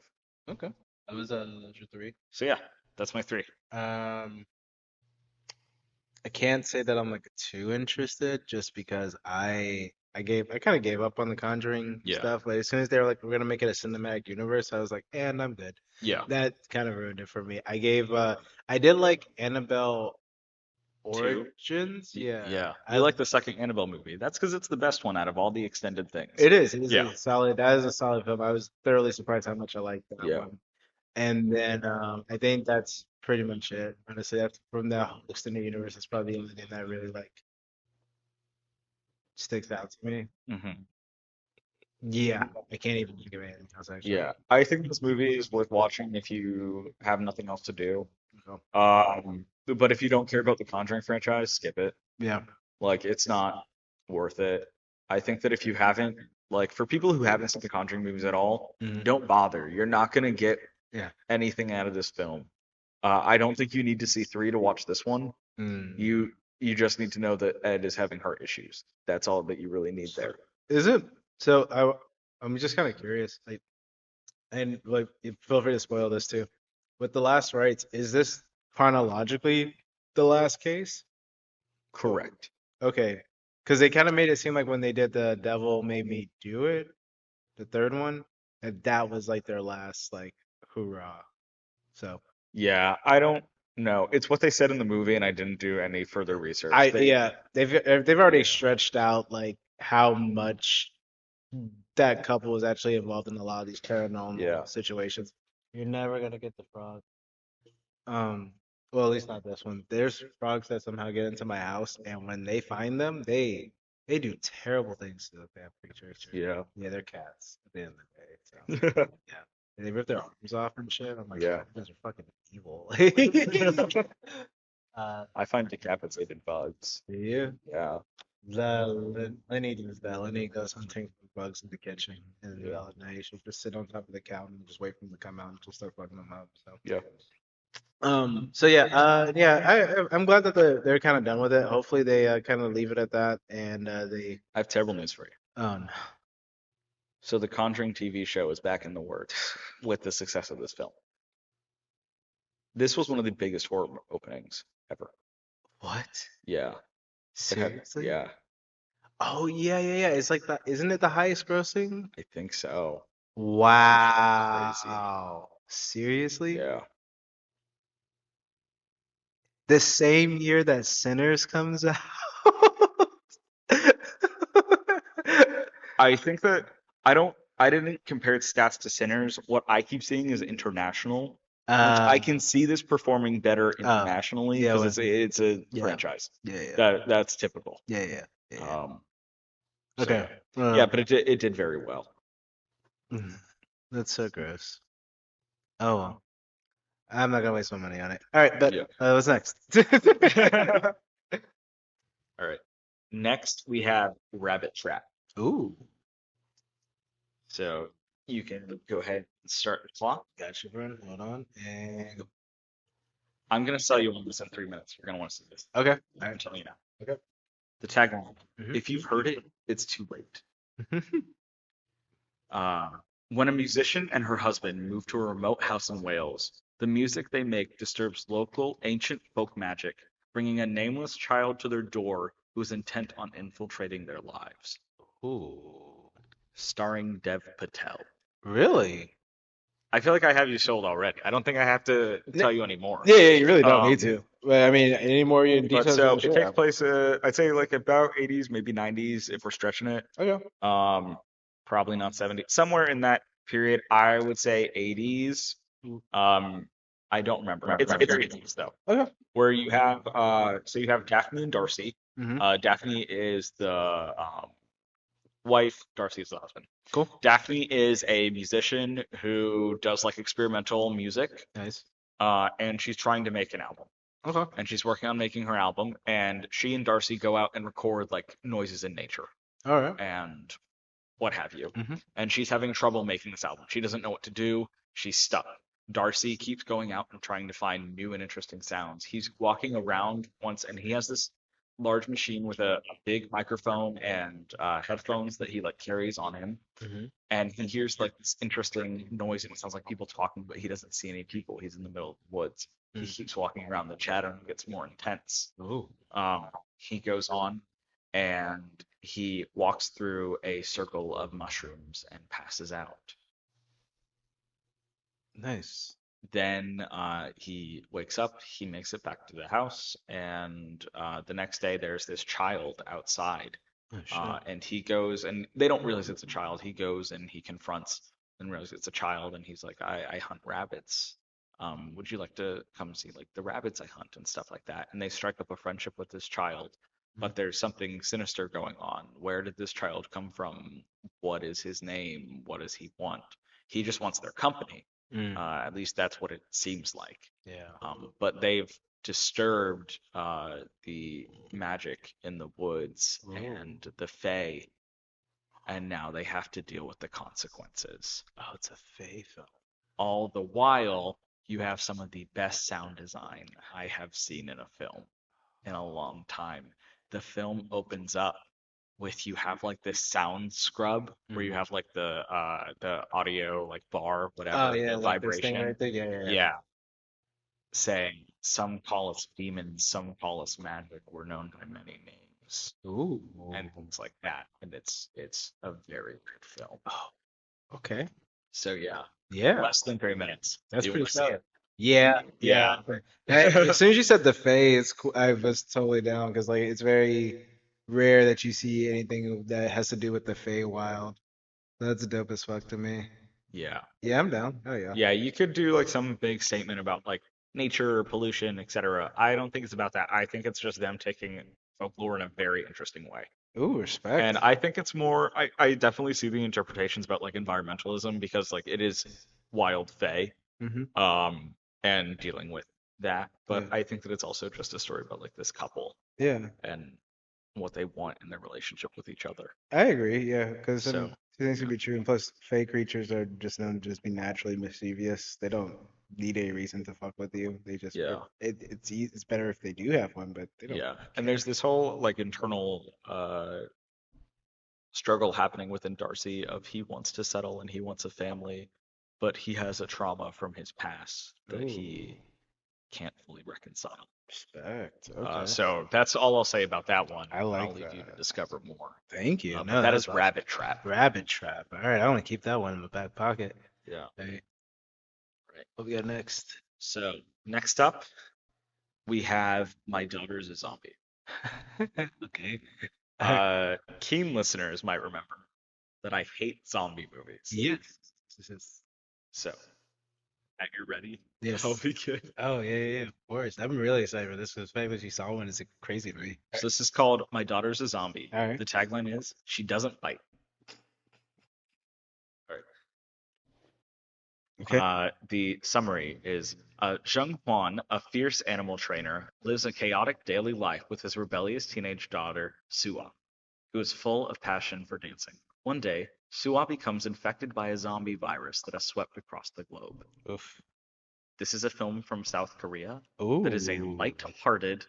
Okay. That was your three. So yeah, that's my three. I can't say that I'm like too interested just because I kind of gave up on the Conjuring stuff. Like as soon as they were like, we're gonna make it a cinematic universe, I was like, and I'm good. Yeah. That kind of ruined it for me. I did like Annabelle Origins. Yeah. Yeah. I like the second Annabelle movie. That's because it's the best one out of all the extended things. It is. It is Yeah. a solid. That is a solid film. I was thoroughly surprised how much I liked that Yeah. one. And then I think that's pretty much it. Honestly, from the extended universe, that's probably the only thing that I really like. sticks out to me. Hmm. Yeah, I can't even think of anything else actually. Yeah, I think this movie is worth watching if you have nothing else to do. So, But if you don't care about the Conjuring franchise, skip it. yeah. Like, it's not worth it. I think that if you haven't, like, for people who haven't seen the Conjuring movies at all, Mhm. don't bother. You're not gonna get Yeah. anything out of this film. I don't think you need to see three to watch this one. Mm. You just need to know that Ed is having heart issues. That's all that you really need there. Is it? So I'm just kind of curious, like, and like, feel free to spoil this too. With the last rites, is this chronologically the last case? Correct. Okay, because they kind of made it seem like when they did the Devil Made Me Do It, the third one, that was like their last like hoorah. So Yeah, I don't know. It's what they said in the movie, and I didn't do any further research. yeah, they've already stretched out like how much that couple was actually involved in a lot of these paranormal Yeah. situations. You're never gonna get the frog. Um, well, at least not this one. There's frogs that somehow get into my house, and when they find them, they do terrible things to the fan creatures. Yeah. Yeah, they're cats at the end of the day. So yeah, and they rip their arms off and shit. I'm like, Yeah. you guys are fucking evil. I find decapitated bugs. Do you? Yeah. Lenny does that. Lenny goes hunting for bugs in the kitchen in the Yeah. middle of the night. She'll just sit on top of the counter and just wait for them to come out and just start fucking them up. So. Yeah. So yeah, I'm glad that they're kind of done with it. Hopefully they kind of leave it at that, and they I have terrible news for you. oh no. So the Conjuring TV show is back in the works with the success of this film. This was one of the biggest horror openings ever. What? Yeah. Seriously? Yeah, Oh yeah. It's like that. Isn't it the highest grossing? I think so. Wow. Seriously? Yeah. The same year that Sinners comes out? I think that I didn't compare stats to Sinners. What I keep seeing is international, which I can see this performing better internationally yeah, because it's a yeah. franchise. Yeah. That's typical. Yeah. So Okay. yeah, but it did very well. That's so gross. Oh well. I'm not gonna waste my money on it. All right, but Yeah. what's next? All right. Next we have Rabbit Trap. Ooh, So you can go ahead and start the clock. gotcha, friend. Hold on. And I'm gonna sell you on this in 3 minutes. You're gonna want to see this. okay. I'm telling you now. Okay. The tagline. Mhm. If you've heard it, it's too late. When a musician and her husband move to a remote house in Wales, the music they make disturbs local ancient folk magic, bringing a nameless child to their door who is intent on infiltrating their lives. Ooh. Starring Dev Patel. Really? I feel like I have you sold already. I don't think I have to tell you anymore. Yeah, you really don't need to. But I mean, any more But details? so than it sure. takes place, I'd say like about 80s, maybe 90s if we're stretching it. Okay. Probably not 70, somewhere in that period. I would say 80s. I don't remember. It's 80s though. Okay. Where you have so you have Daphne and Darcy. Mhm. Daphne is the wife, Darcy is the husband. Cool. Daphne is a musician who does like experimental music, Nice. and she's trying to make an album. Okay. And she's working on making her album, and she and Darcy go out and record like noises in nature All right. and what have you. Mhm. And she's having trouble making this album. She doesn't know what to do. She's stuck. Darcy keeps going out and trying to find new and interesting sounds. He's walking around once, and he has this large machine with a big microphone and headphones that he like carries on him. Mhm. And he hears like this interesting noise, and it sounds like people talking, but he doesn't see any people. He's in the middle of the woods. He keeps walking around. The chatter gets more intense. Ooh. He goes on and he walks through a circle of mushrooms and passes out. Nice. Then he wakes up, he makes it back to the house, and the next day there's this child outside. Oh, shit. And he goes, and they don't realize it's a child. He goes and he confronts and realizes it's a child, and he's like, I hunt rabbits. Would you like to come see like the rabbits I hunt and stuff like that? And they strike up a friendship with this child. but there's something sinister going on. Where did this child come from? What is his name? What does he want? He just wants their company. Mm. At least that's what it seems like. Yeah. But they've disturbed the magic in the woods Ooh. and the Fae, and now they have to deal with the consequences. Oh, it's a Fae film. All the while, you have some of the best sound design I have seen in a film in a long time. The film opens up with you have like this sound scrub where you have like the audio like bar, Oh whatever, yeah, the like this thing vibration. right there. Yeah, yeah, yeah. Yeah, saying some call us demons, some call us magic. We're known by many names Ooh. and things like that. And it's a very good film. Oh, okay. So yeah, Yeah, less than 3 minutes. that's You pretty want to see solid. it? Yeah, Yeah. yeah. As soon as you said the Fae, it's cool. I was totally down because like it's very rare that you see anything that has to do with the Fae Wild. That's dope as fuck to me. Yeah. Yeah, I'm down. Oh yeah. Yeah, you could do like some big statement about like nature, pollution, etc. I don't think it's about that. I think it's just them taking folklore in a very interesting way. Ooh, And respect. I think it's more, I definitely see the interpretations about like environmentalism because like it is wild fae, Mm-hmm. um, and dealing with that. But Yeah. I think that it's also just a story about like this couple Yeah, and what they want in their relationship with each other. I agree. Yeah, because So, some two things yeah, could be true, and plus, Fae creatures are just known to just be naturally mischievous. They don't need a reason to fuck with you. They just yeah, it's better if they do have one, but they don't yeah. And care. there's this whole like internal struggle happening within Darcy of he wants to settle and he wants a family, but he has a trauma from his past that Ooh, he can't fully reconcile. respect. Okay, So that's all I'll say about that one. I I'll like leave you to that. discover more. Thank you. But No, that that's is awesome. Rabbit Trap. Rabbit trap. All right, I want to keep that one in my back pocket. Yeah. Hey, Right. what we got next? So next up, we have My Daughter's a Zombie. Okay. Keen listeners might remember that I hate zombie movies. Yes. This is- So, at you ready? Yes. I'll begin. Oh yeah, yeah, yeah. Of course. I'm really excited for this because the fact that you saw one is crazy to me. So this is called My Daughter's a Zombie. All right. The tagline is She Doesn't Bite. All Okay. right. The summary is Zheng Huan, a fierce animal trainer, lives a chaotic daily life with his rebellious teenage daughter, Sua, who is full of passion for dancing. One day, Sua becomes infected by a zombie virus that has swept across the globe. Oof. This is a film from South Korea that is a Ooh. light-hearted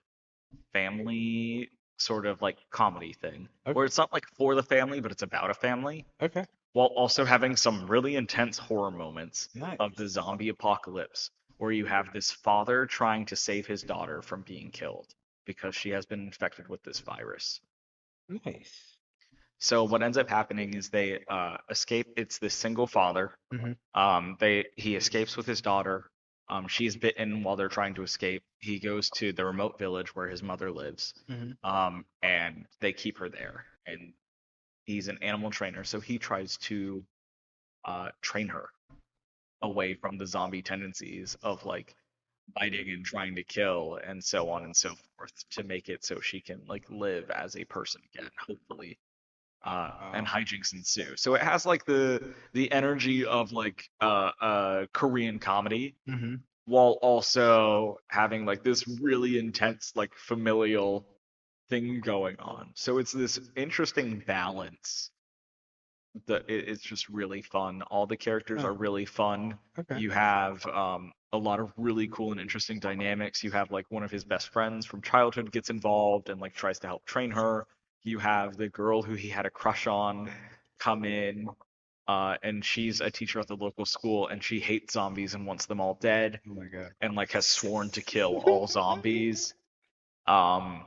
family sort of like comedy thing, Okay. where it's not like for the family, but it's about a family, Okay. while also having some really intense horror moments Nice. of the zombie apocalypse, where you have this father trying to save his daughter from being killed because she has been infected with this virus. Nice. So what ends up happening is they escape. It's this single father. Mm-hmm. He escapes with his daughter. She's bitten while they're trying to escape. He goes to the remote village where his mother lives, Mm-hmm. and they keep her there. And he's an animal trainer, so he tries to train her away from the zombie tendencies of like biting and trying to kill and so on and so forth to make it so she can like live as a person again, hopefully. And Wow. hijinks ensue. So it has like the energy of like Korean comedy Mm-hmm. while also having like this really intense like familial thing going on. So it's this interesting balance that it's just really fun. All the characters Oh, are really fun. okay. You have a lot of really cool and interesting dynamics. You have like one of his best friends from childhood gets involved and like tries to help train her. You have the girl who he had a crush on come in, and she's a teacher at the local school, and she hates zombies and wants them all dead, Oh my God. and like has sworn to kill all zombies. Um,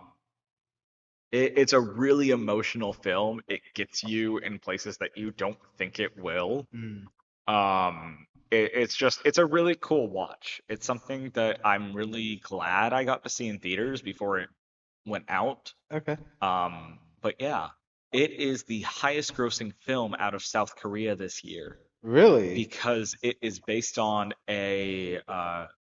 it's a really emotional film. It gets you in places that you don't think it will. Mm. It's a really cool watch. It's something that I'm really glad I got to see in theaters before it went out. Okay. But yeah, it is the highest grossing film out of South Korea this year Really? because it is based on a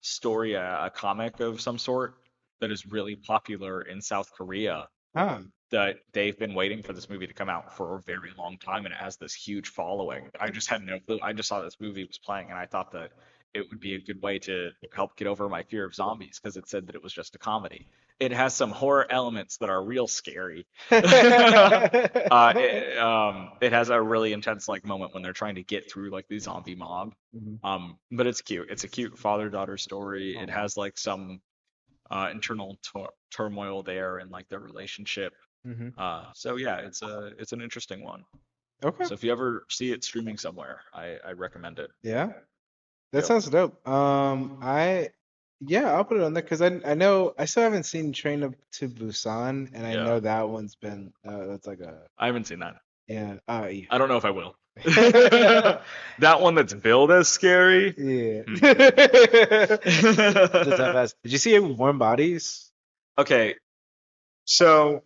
story, a comic of some sort that is really popular in South Korea. Huh. that they've been waiting for this movie to come out for a very long time, and it has this huge following. I just had no clue. I just saw this movie was playing, and I thought that it would be a good way to help get over my fear of zombies because it said that it was just a comedy. It has some horror elements that are real scary. It has a really intense like moment when they're trying to get through like the zombie mob. Mhm. But it's cute. It's a cute father-daughter story. It Aw. has like some internal turmoil there and like their relationship. Mhm. So yeah, it's an interesting one. Okay. So if you ever see it streaming somewhere, I recommend it. Yeah. That Yep. sounds dope. Yeah, I'll put it on there because I know I still haven't seen to Busan, and I Yeah. know that one's been that's like a I haven't seen that. yeah I don't know if I will. yeah. That one that's billed as scary. Yeah. Hmm. Just that fast. Did you see it with Warm Bodies? Okay, so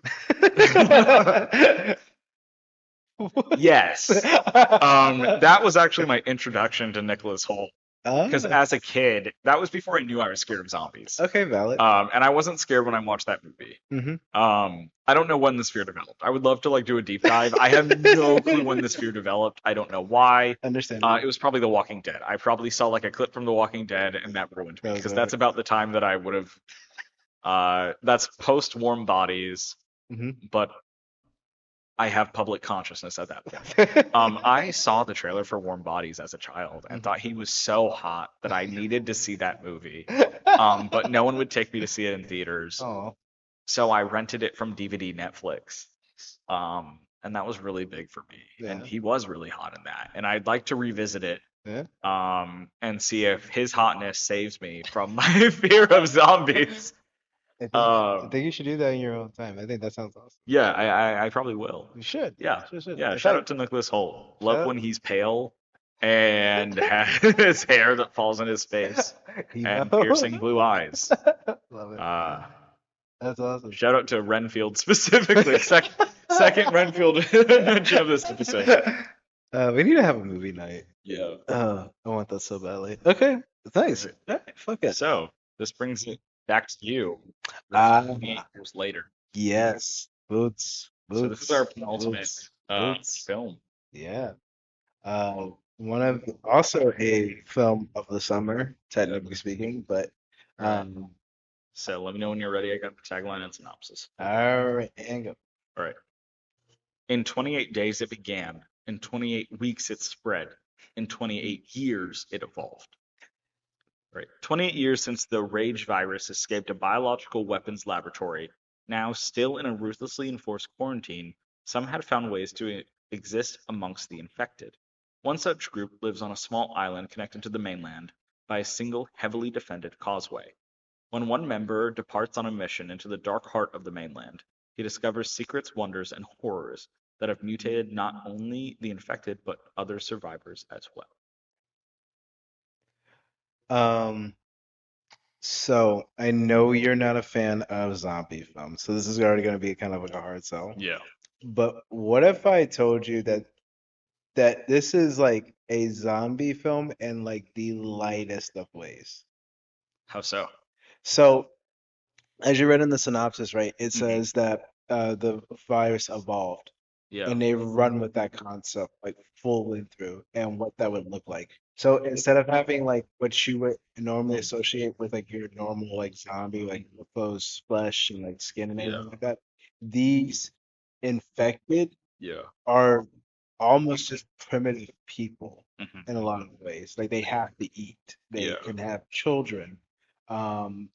yes, that was actually my introduction to Nicholas Hoult. Because Oh, as a kid, that was before I knew I was scared of zombies. okay, valid. And I wasn't scared when I watched that movie. Hmm. I don't know when this fear developed. I would love to like do a deep dive. I have no clue when this fear developed. I don't know why. Understandable. It was probably The Walking Dead. I probably saw like a clip from The Walking Dead, and that ruined me That was because that's about the time that I would have. That's post Warm Bodies, hmm but I have public consciousness at that point. I saw the trailer for Warm Bodies as a child and thought he was so hot that I needed to see that movie. But no one would take me to see it in theaters. Oh, So I rented it from DVD Netflix. And that was really big for me. And yeah, he was really hot in that. And I'd like to revisit it yeah. and see if his hotness saves me from my fear of zombies. I Um, think you should do that in your own time. I think that sounds awesome. yeah, I probably will. You should. Yeah. Should. Yeah. In Shout out fact, to Nicholas Hoult. Love shout when he's pale and has his hair that falls in his face out. and piercing blue eyes. Love it. Uh, That's awesome. Shout out to Renfield specifically. Second Renfield mention of this episode. We need to have a movie night. Yeah. I want that so badly. Okay, thanks. Right. All right, fuck it. So this brings it back to you. Ah, 28 years later. yes. Boots. So this is our Boots. penultimate Boots. Boots. film. Yeah. One of also a film of the summer, technically speaking, but All right. um, So let me know when you're ready. I got the tagline and synopsis. all right, and go. All right. In 28 days it began. In 28 weeks it spread. In 28 years it evolved. Right. 28 years since the rage virus escaped a biological weapons laboratory. Now, still in a ruthlessly enforced quarantine, some had found ways to exist amongst the infected. One such group lives on a small island connected to the mainland by a single heavily defended causeway. When one member departs on a mission into the dark heart of the mainland, he discovers secrets, wonders, and horrors that have mutated not only the infected but other survivors as well. Um, so I know you're not a fan of zombie films, so this is already going to be kind of like a hard sell. Yeah. But what if I told you that this is like a zombie film in like the lightest of ways? How so? So, as you read in the synopsis, right, it Hmm. says that the virus evolved, Yeah. and they run with that concept like fully through and what that would look like. So instead of having like what you would normally associate with like your normal like zombie, like those flesh and like skin and Yeah. everything like that, these infected Yeah. are almost just primitive people Hmm. in a lot of ways. Like they have to eat. They Yeah. can have children.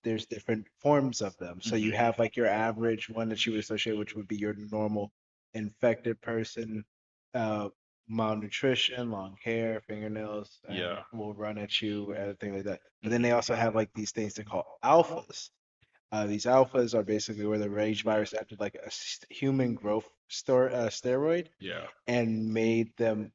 There's different forms of them. So you Hmm. have like your average one that you would associate, which would be your normal infected person, uh, malnutrition, long hair, fingernails, and Yeah. will run at you and things like that. But then Hmm. they also have like these things they call alphas. These alphas are basically where the rage virus acted like a human growth steroid Yeah. and made them,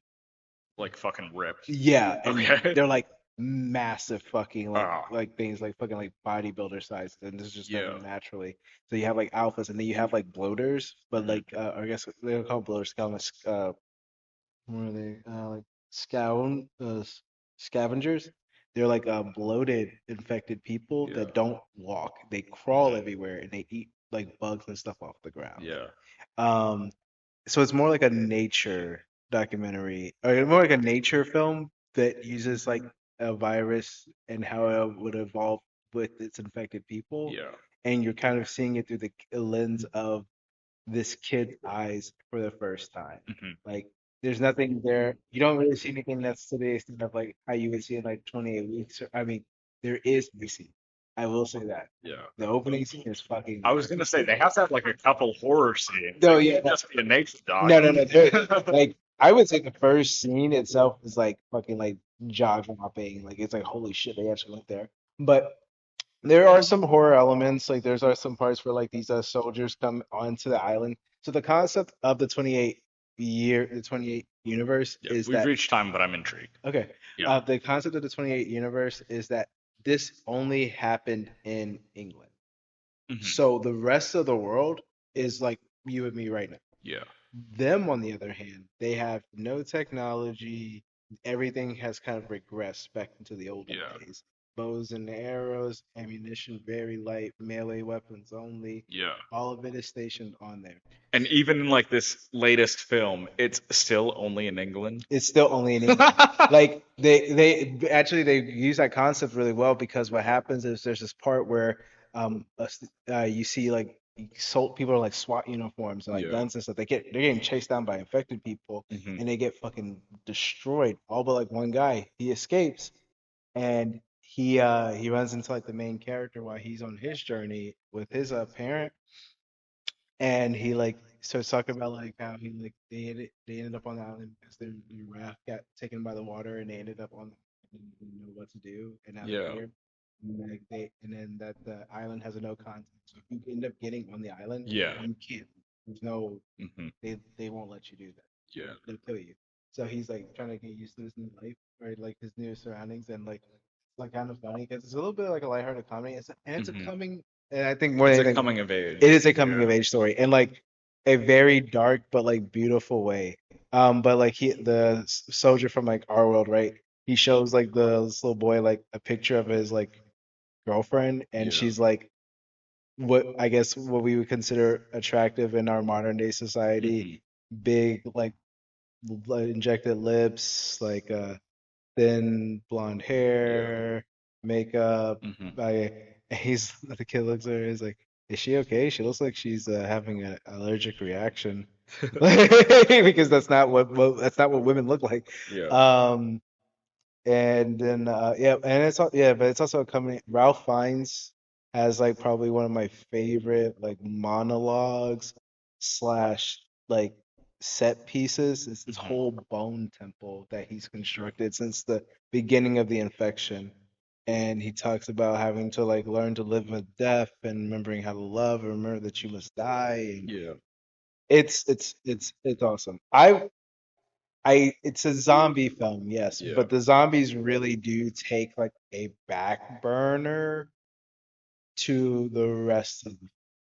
Like fucking ripped. yeah, and Okay. they're like massive fucking Ah. like things like fucking like bodybuilder size, and this is just Yeah. them naturally. So you have like alphas, and then you have like bloaters, but Hmm. like I guess they don't call them bloaters, call them what are they like scavengers. They're like bloated infected people Yeah. that don't walk. They crawl Hmm. everywhere and they eat like bugs and stuff off the ground. Yeah. Um, so it's more like a nature documentary, or more like a nature film that uses like a virus and how it would evolve with its infected people, Yeah. and you're kind of seeing it through the lens of this kid's eyes for the first time. Hmm. Like, there's nothing there. You don't really see anything that's to the extent of like how you would see in like 28 weeks. I mean, there is the scene. I will say that. Yeah. The opening scene is I fucking. was gonna say they have to have like a couple horror scenes. No, It yeah, can't just be a nature doc. no, no, no. Like, I would say the first scene itself is like fucking like jaw dropping. Like, it's like holy shit, they actually went there. But there are some horror elements. Like, there's are some parts where like these soldiers come onto the island. So the concept of the 28 universe Yeah, is we've that reached time, but I'm intrigued. okay. Yeah. The concept of the 28 universe is that this only happened in England. Hmm. So the rest of the world is like you and me right now. Yeah. Them, on the other hand, they have no technology. Everything has kind of regressed back into the olden Yeah. days. Bows and arrows, ammunition very light, melee weapons only. Yeah. All of it is stationed on there. And even in like this latest film, it's still only in England. It's still only in England. Like they actually they use that concept really well because what happens is there's this part where you see like people are like SWAT uniforms and like Yeah. guns and stuff. They're getting chased down by infected people Hmm. and they get fucking destroyed. All but like one guy. He escapes and he runs into like the main character while he's on his journey with his parent and he like starts talking about like how he like they ended up on the island because their raft got taken by the water and they ended up on and didn't know what to do and now they're Yeah. here and like and then that the island has a no contact so if you end up getting on the island Yeah. you can't there's no Hmm. they won't let you do that Yeah. they'll kill you so he's like trying to get used to his new life or like his new surroundings and like it's like kind of funny because it's a little bit like a lighthearted comedy and it's a Hmm. coming and I think more It's than a anything coming of it age. is a coming of Yeah. age story in like a very dark but like beautiful way. But like the soldier from like our world, right? He shows like this little boy like a picture of his like girlfriend, and Yeah. she's like what I guess what we would consider attractive in our modern day society. Hmm. Big like injected lips, like thin blonde Yeah. hair, makeup. Hmm. He's the kid looks at her. He's like, "Is she okay? She looks like she's having an allergic reaction." Because that's not what women look like. Yeah. Um, and then yeah, and but it's also a company. Ralph Fiennes has like probably one of my favorite like monologues slash like set pieces. It's this Hmm. whole bone temple that he's constructed since the beginning of the infection. And he talks about having to like learn to live with death and remembering how to love and remember that you must die. And Yeah. it's awesome. It's a zombie film, yes, Yeah. but the zombies really do take like a back burner to the rest of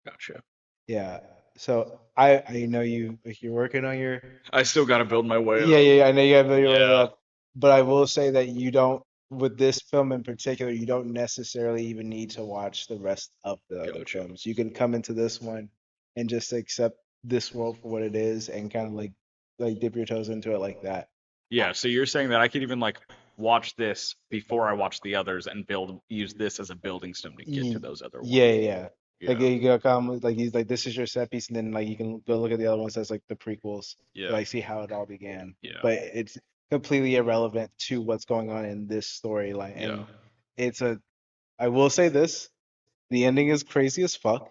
Gotcha. yeah. So I know you like you're working on your I still got to build my way yeah, up. yeah, I know you have your way Yeah. up, but I will say that you don't with this film in particular, you don't necessarily even need to watch the rest of the other Gotcha. films. You can come into this one and just accept this world for what it is and kind of like dip your toes into it like that. Yeah. So you're saying that I could even like watch this before I watch the others and use this as a building stone to get to Ye- those other Yeah, ones. yeah, yeah. Like Yeah. you gotta come like he's like this is your set piece, and then like you can go look at the other ones as like the prequels to Yeah. like see how it all began. Yeah. But it's completely irrelevant to what's going on in this storyline. Yeah. And it's a I will say this, the ending is crazy as fuck.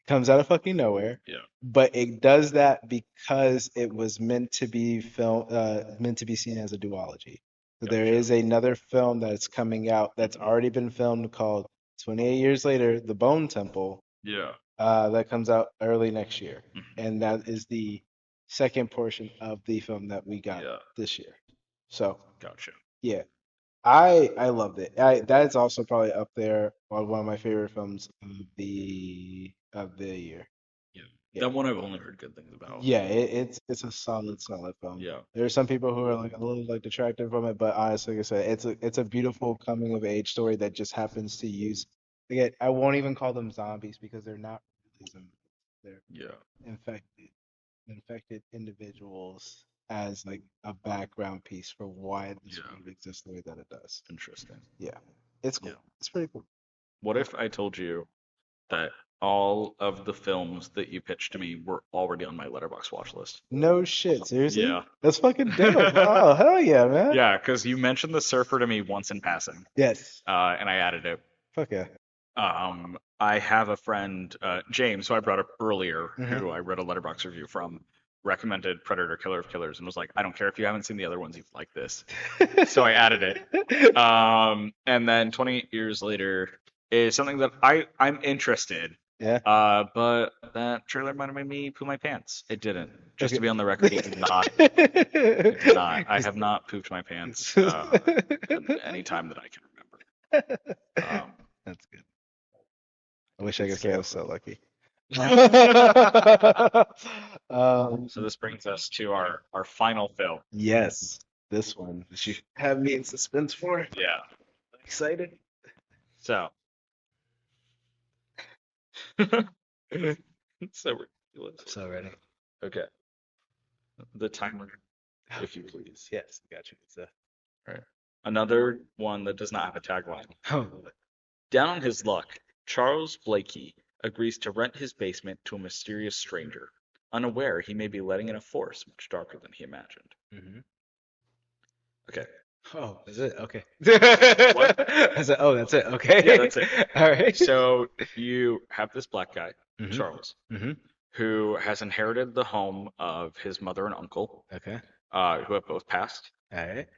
Comes out of fucking nowhere. Yeah. But it does that because it was meant to be seen as a duology. So there Gotcha. is another film that's coming out that's Hmm. already been filmed called 28 Years Later, The Bone Temple, Yeah. that comes out early next year. Hmm. And that is the second portion of the film that we got Yeah. this year. So Gotcha. yeah, I loved it. That is also probably up there on one of my favorite films of the year. Yeah. Yeah. That one I've only heard good things about. Yeah, it's a solid film. Yeah. There are some people who are like a little like detracted from it, but honestly, like I said, it's a beautiful coming of age story that just happens to use again, I won't even call them zombies because they're not autism. They're Yeah. infected individuals as like a background piece for why this Yeah. world exists the way that it does. Interesting. Yeah, it's cool. Yeah. It's pretty cool. What if I told you that all of the films that you pitched to me were already on my Letterboxd watch list? No shit, seriously? Yeah. That's fucking dope. Oh, hell yeah, man. Yeah, because you mentioned The Surfer to me once in passing, Yes. and I added it. Fuck yeah. I have a friend, James, who I brought up earlier, Mhm. who I read a Letterboxd review from, recommended Predator Killer of Killers and was like, I don't care if you haven't seen the other ones, you'd like this. So I added it. And then 28 years later is something that I'm interested. Yeah. But that trailer might have made me poo my pants. It didn't. Just Okay. to be on the record, it did not. It did not. I have not pooped my pants any time that I can remember. That's good. I wish I could say I was so lucky. So this brings us to our final film. Yes, this one that you have me in suspense for. Yeah. I'm excited. So. It's so ridiculous. So ready. Okay. The timer, if you please. Yes, got you. It's Right. Another one that does not have a tagline. oh, Down on his luck, Charles Blakey agrees to rent his basement to a mysterious stranger, unaware he may be letting in a force much darker than he imagined. hmm Okay. Oh, is it? Okay. What? I said, oh, that's it. Okay. Yeah, that's it. All right. So you have this black guy, Mhm. Charles, hmm who has inherited the home of his mother and uncle, Okay. who have both passed. All right.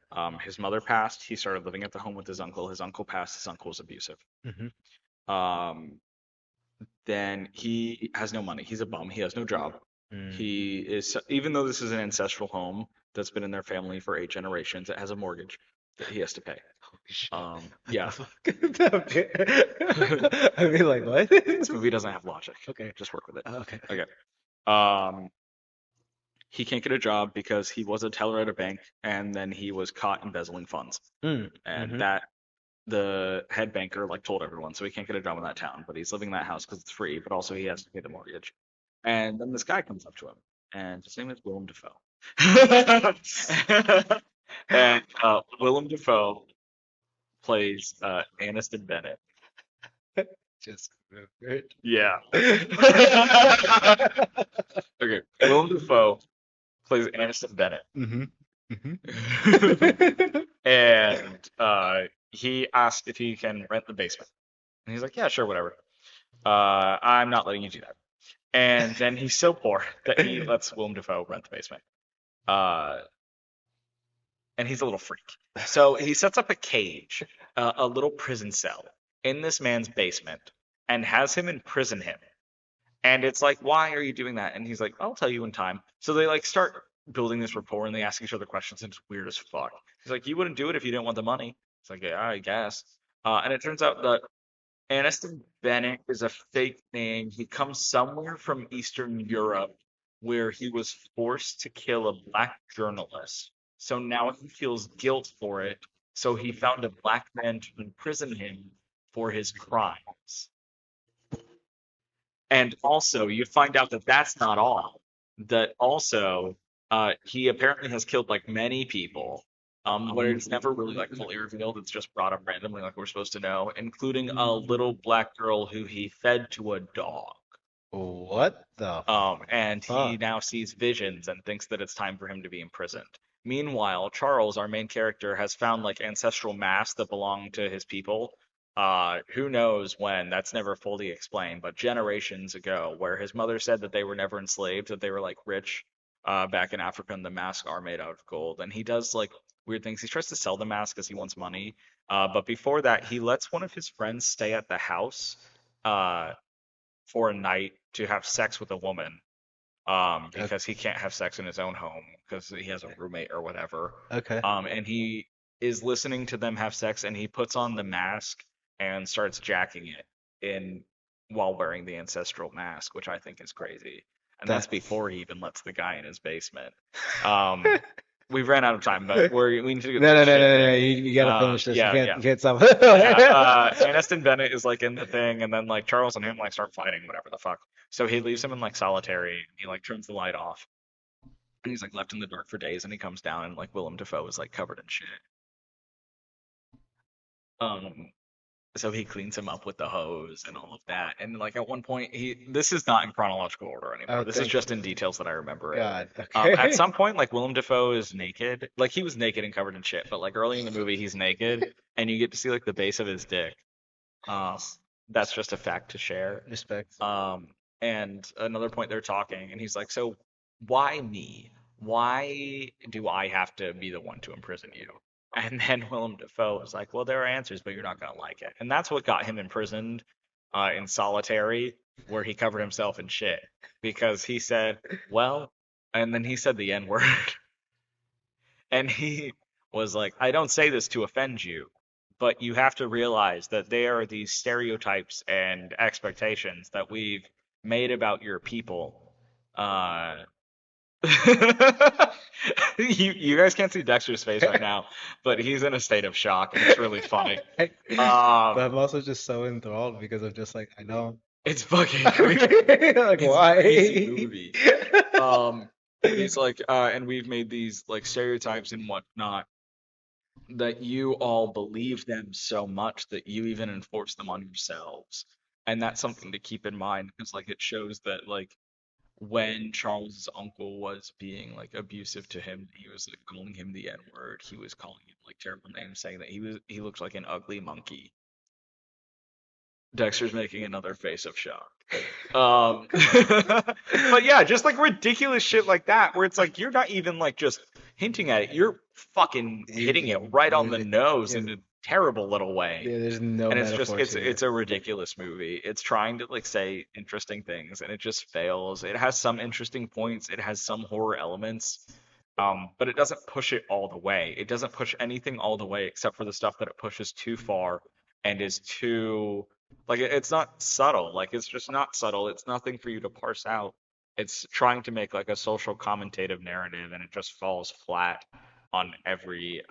His mother passed. He started living at the home with his uncle. His uncle passed. His uncle was abusive. hmm Then he has no money. He's a bum. He has no job. Mm. He is, even though this is an ancestral home that's been in their family for 8 generations, it has a mortgage that he has to pay. Holy shit. Yeah, I'd be like, what? this movie doesn't have logic. Okay. Just work with it. Okay. Okay. He can't get a job because he was a teller at a bank and then he was caught embezzling funds. Mm. And Mhm. that the head banker like told everyone, so he can't get a job in that town, but he's living in that house because it's free, but also he has to pay the mortgage. And then this guy comes up to him, and his name is Willem Dafoe. And Willem Dafoe plays Aniston Bennett. Just remembered. Yeah. Okay. Willem Dafoe plays Aniston Bennett. Mm-hmm. And he asked if he can rent the basement. And he's like, yeah, sure, whatever. I'm not letting you do that. And then he's so poor that he lets Willem Dafoe rent the basement. And he's a little freak. So he sets up a cage, a little prison cell, in this man's basement and has him imprison him. And it's like, why are you doing that? And he's like, I'll tell you in time. So they like start building this rapport and they ask each other questions and it's weird as fuck. He's like, you wouldn't do it if you didn't want the money. It's like, yeah, I guess. And it turns out that Aniston Bennett is a fake name. He comes somewhere from Eastern Europe where he was forced to kill a black journalist. So now he feels guilt for it. So he found a black man to imprison him for his crimes. And also, you find out that that's not all. That also, he apparently has killed like many people, but it's never really like fully revealed. It's just brought up randomly, like we're supposed to know, including a little black girl who he fed to a dog. What the? And he fuck? now sees visions and thinks that it's time for him to be imprisoned. Meanwhile, Charles, our main character, has found like ancestral masks that belong to his people. Who knows when? That's never fully explained, but generations ago, where his mother said that they were never enslaved, that they were like rich back in Africa, and the masks are made out of gold. And he does like weird things. He tries to sell the mask because he wants money. But before that, he lets one of his friends stay at the house for a night to have sex with a woman. Because he can't have sex in his own home because he has a roommate or whatever. Okay. And he is listening to them have sex, and he puts on the mask and starts jacking it in while wearing the ancestral mask, which I think is crazy. And that's before he even lets the guy in his basement. We've ran out of time, but we need to get No, no, this no, shit no, no, no. thing. You gotta finish this. Yeah, yeah. You can't stop. Yeah, Aniston Bennett is like in the thing, and then like Charles and him like start fighting, whatever the fuck. So he leaves him in like solitary. He like turns the light off, and he's like left in the dark for days. And he comes down, and like Willem Dafoe is like covered in shit. Um, so he cleans him up with the hose and all of that. And like at one point, this is not in chronological order anymore. Oh, This is thank just in details that I remember it. God. At Okay. some point, like Willem Dafoe is naked, like he was naked and covered in shit, but like early in the movie, he's naked, and you get to see like the base of his dick. Um, that's just a fact to share. Respect. And another point they're talking, and he's like, "So why me? Why do I have to be the one to imprison you?" And then Willem Dafoe was like, "Well, there are answers, but you're not gonna like it." And that's what got him imprisoned in solitary, where he covered himself in shit, because he said, "Well," and then he said the N word, and he was like, "I don't say this to offend you, but you have to realize that there are these stereotypes and expectations that we've made about your people." Uh, you guys can't see Dexter's face right now, but he's in a state of shock, and it's really funny. But Um, I'm also just so enthralled because I'm just like, I know. it's fucking crazy. Like, It's a why? crazy movie. He's like, and we've made these like stereotypes and whatnot that you all believe them so much that you even enforce them on yourselves. And that's something to keep in mind, because like it shows that like when Charles's uncle was being like abusive to him, he was like calling him the N word. He was calling him like terrible names, saying that he looked like an ugly monkey. Dexter's making another face of shock. But yeah, just like ridiculous shit like that, where it's like you're not even like just hinting at it, you're fucking hitting it right on the nose in a terrible little way. Yeah, there's no And it's just metaphor to it's it. a ridiculous movie. It's trying to like say interesting things, and it just fails. It has some interesting points, it has some horror elements, but it doesn't push it all the way. It doesn't push anything all the way except for the stuff that it pushes too far and is too like it's not subtle. Like it's just not subtle. It's nothing for you to parse out. It's trying to make like a social commentative narrative, and it just falls flat on every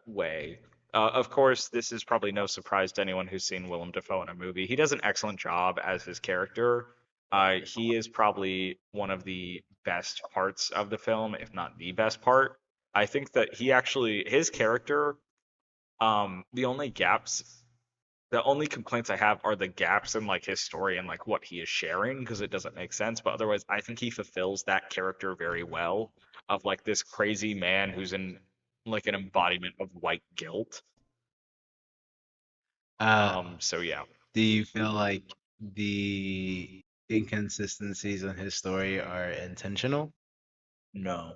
way. Of course, this is probably no surprise to anyone who's seen Willem Dafoe in a movie. He does an excellent job as his character. He is probably one of the best parts of the film, if not the best part. I think that his character, the only gaps, the only complaints I have are the gaps in like his story and like what he is sharing, because it doesn't make sense. But otherwise, I think he fulfills that character very well, of like this crazy man who's in like an embodiment of white guilt. So yeah. Do you feel like the inconsistencies in his story are intentional? No.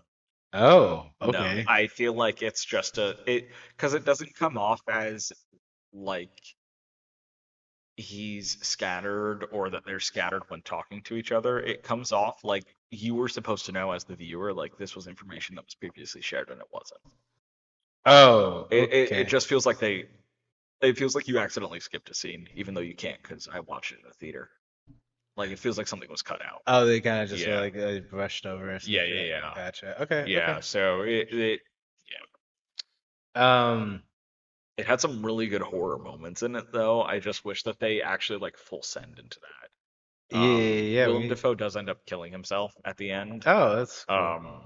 Oh, No. okay. I feel like it's just because it doesn't come off as like he's scattered or that they're scattered when talking to each other. It comes off like you were supposed to know as the viewer, like this was information that was previously shared and it wasn't. Oh, It okay. just feels like it feels like you accidentally skipped a scene, even though you can't, because I watched it in the theater. Like it feels like something was cut out. Oh, they kind of just Yeah. were like brushed over or some Yeah, shit. yeah. Gotcha. Okay, Yeah, okay. so Um, it had some really good horror moments in it, though. I just wish that they actually like full send into that. yeah, Willem Dafoe does end up killing himself at the end. Oh, that's cool.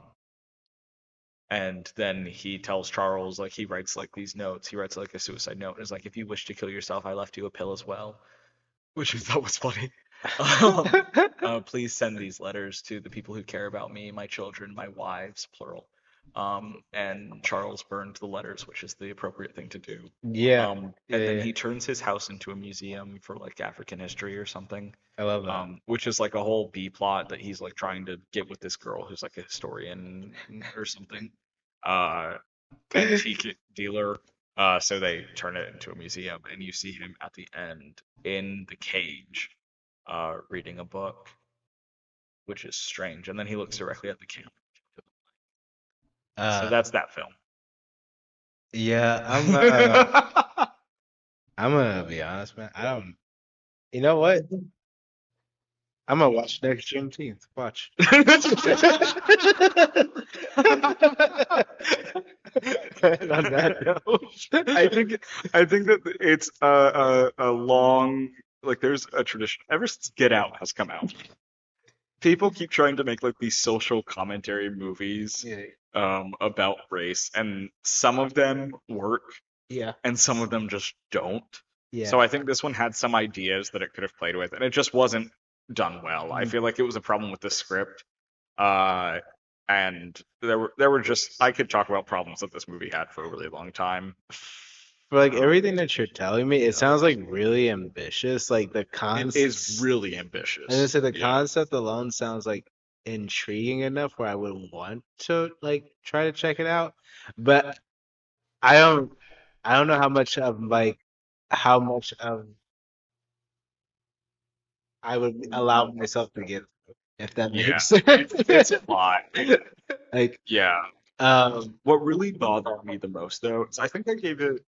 And then he tells Charles, like he writes like these notes. He writes like a suicide note. And is like, if you wish to kill yourself, I left you a pill as well, which I thought was funny. Please send these letters to the people who care about me, my children, my wives, plural. And Charles burned the letters, which is the appropriate thing to do. Yeah, And yeah, then yeah. he turns his house into a museum for like African history or something. I love that. Which is like a whole B plot that he's like trying to get with this girl who's like a historian or something, antique dealer. So they turn it into a museum, and you see him at the end in the cage, reading a book, which is strange. And then he looks directly at the camera. So that's that film. Yeah, I'm gonna be honest, man. I don't. You know what? I'm gonna watch next Juneteenth. Watch. And on that note, I think that it's a long like there's a tradition ever since Get Out has come out. People keep trying to make like these social commentary movies yeah, about race, and some of them work yeah, and some of them just don't. yeah. So I think this one had some ideas that it could have played with, and it just wasn't done well. I Mm. feel like it was a problem with the script. Uh, and there were just I could talk about problems that this movie had for a really long time. For like Um, everything that you're telling me, it sounds like really ambitious. Like the it is concept, really and I ambitious. said the Yeah. concept alone sounds like intriguing enough where I would want to like try to check it out. But I don't, I don't know how much of I would allow myself to get through, if that Yeah. makes sense. It's a lot. Like, Yeah. um, What really bothered me the most, though, is I think I gave it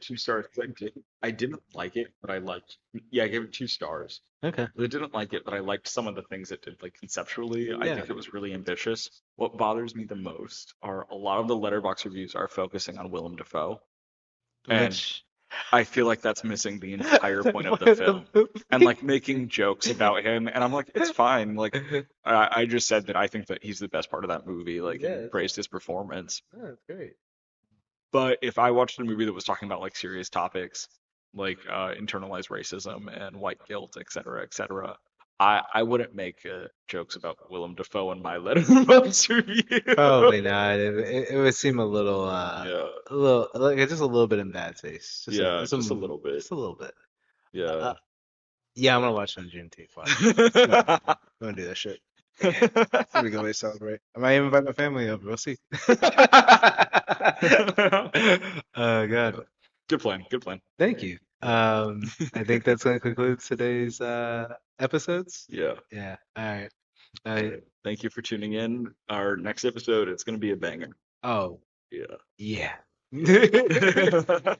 2 stars because I didn't like it, but I liked. Yeah, I gave it 2 stars. okay, I didn't like it, but I liked some of the things it did. Like conceptually, I yeah, think it was really ambitious. What bothers me the most are a lot of the letterbox reviews are focusing on Willem Dafoe, and which I feel like that's missing the entire point of the film. And like making jokes about him, and I'm like, it's fine. Like, I just said that I think that he's the best part of that movie, like, Yeah, and praised his performance. that's great. But if I watched a movie that was talking about like serious topics, like internalized racism and white guilt, et cetera, I wouldn't make jokes about Willem Dafoe in my Letterboxd review. Probably not. It would seem Yeah, a little, like just a little bit in bad taste. yeah, just a little bit. just a little bit. Yeah. Uh, yeah, I'm gonna watch on Juneteenth. Watch. I'm gonna do that shit. Here we go. We celebrate. I might even invite my family over. We'll see. Oh God. Good plan. Good plan. Thank you. I think that's gonna conclude today's episodes. Yeah. Yeah. All right. Thank you for tuning in. Our next episode, it's going to be a banger. Oh Yeah. yeah. Yeah.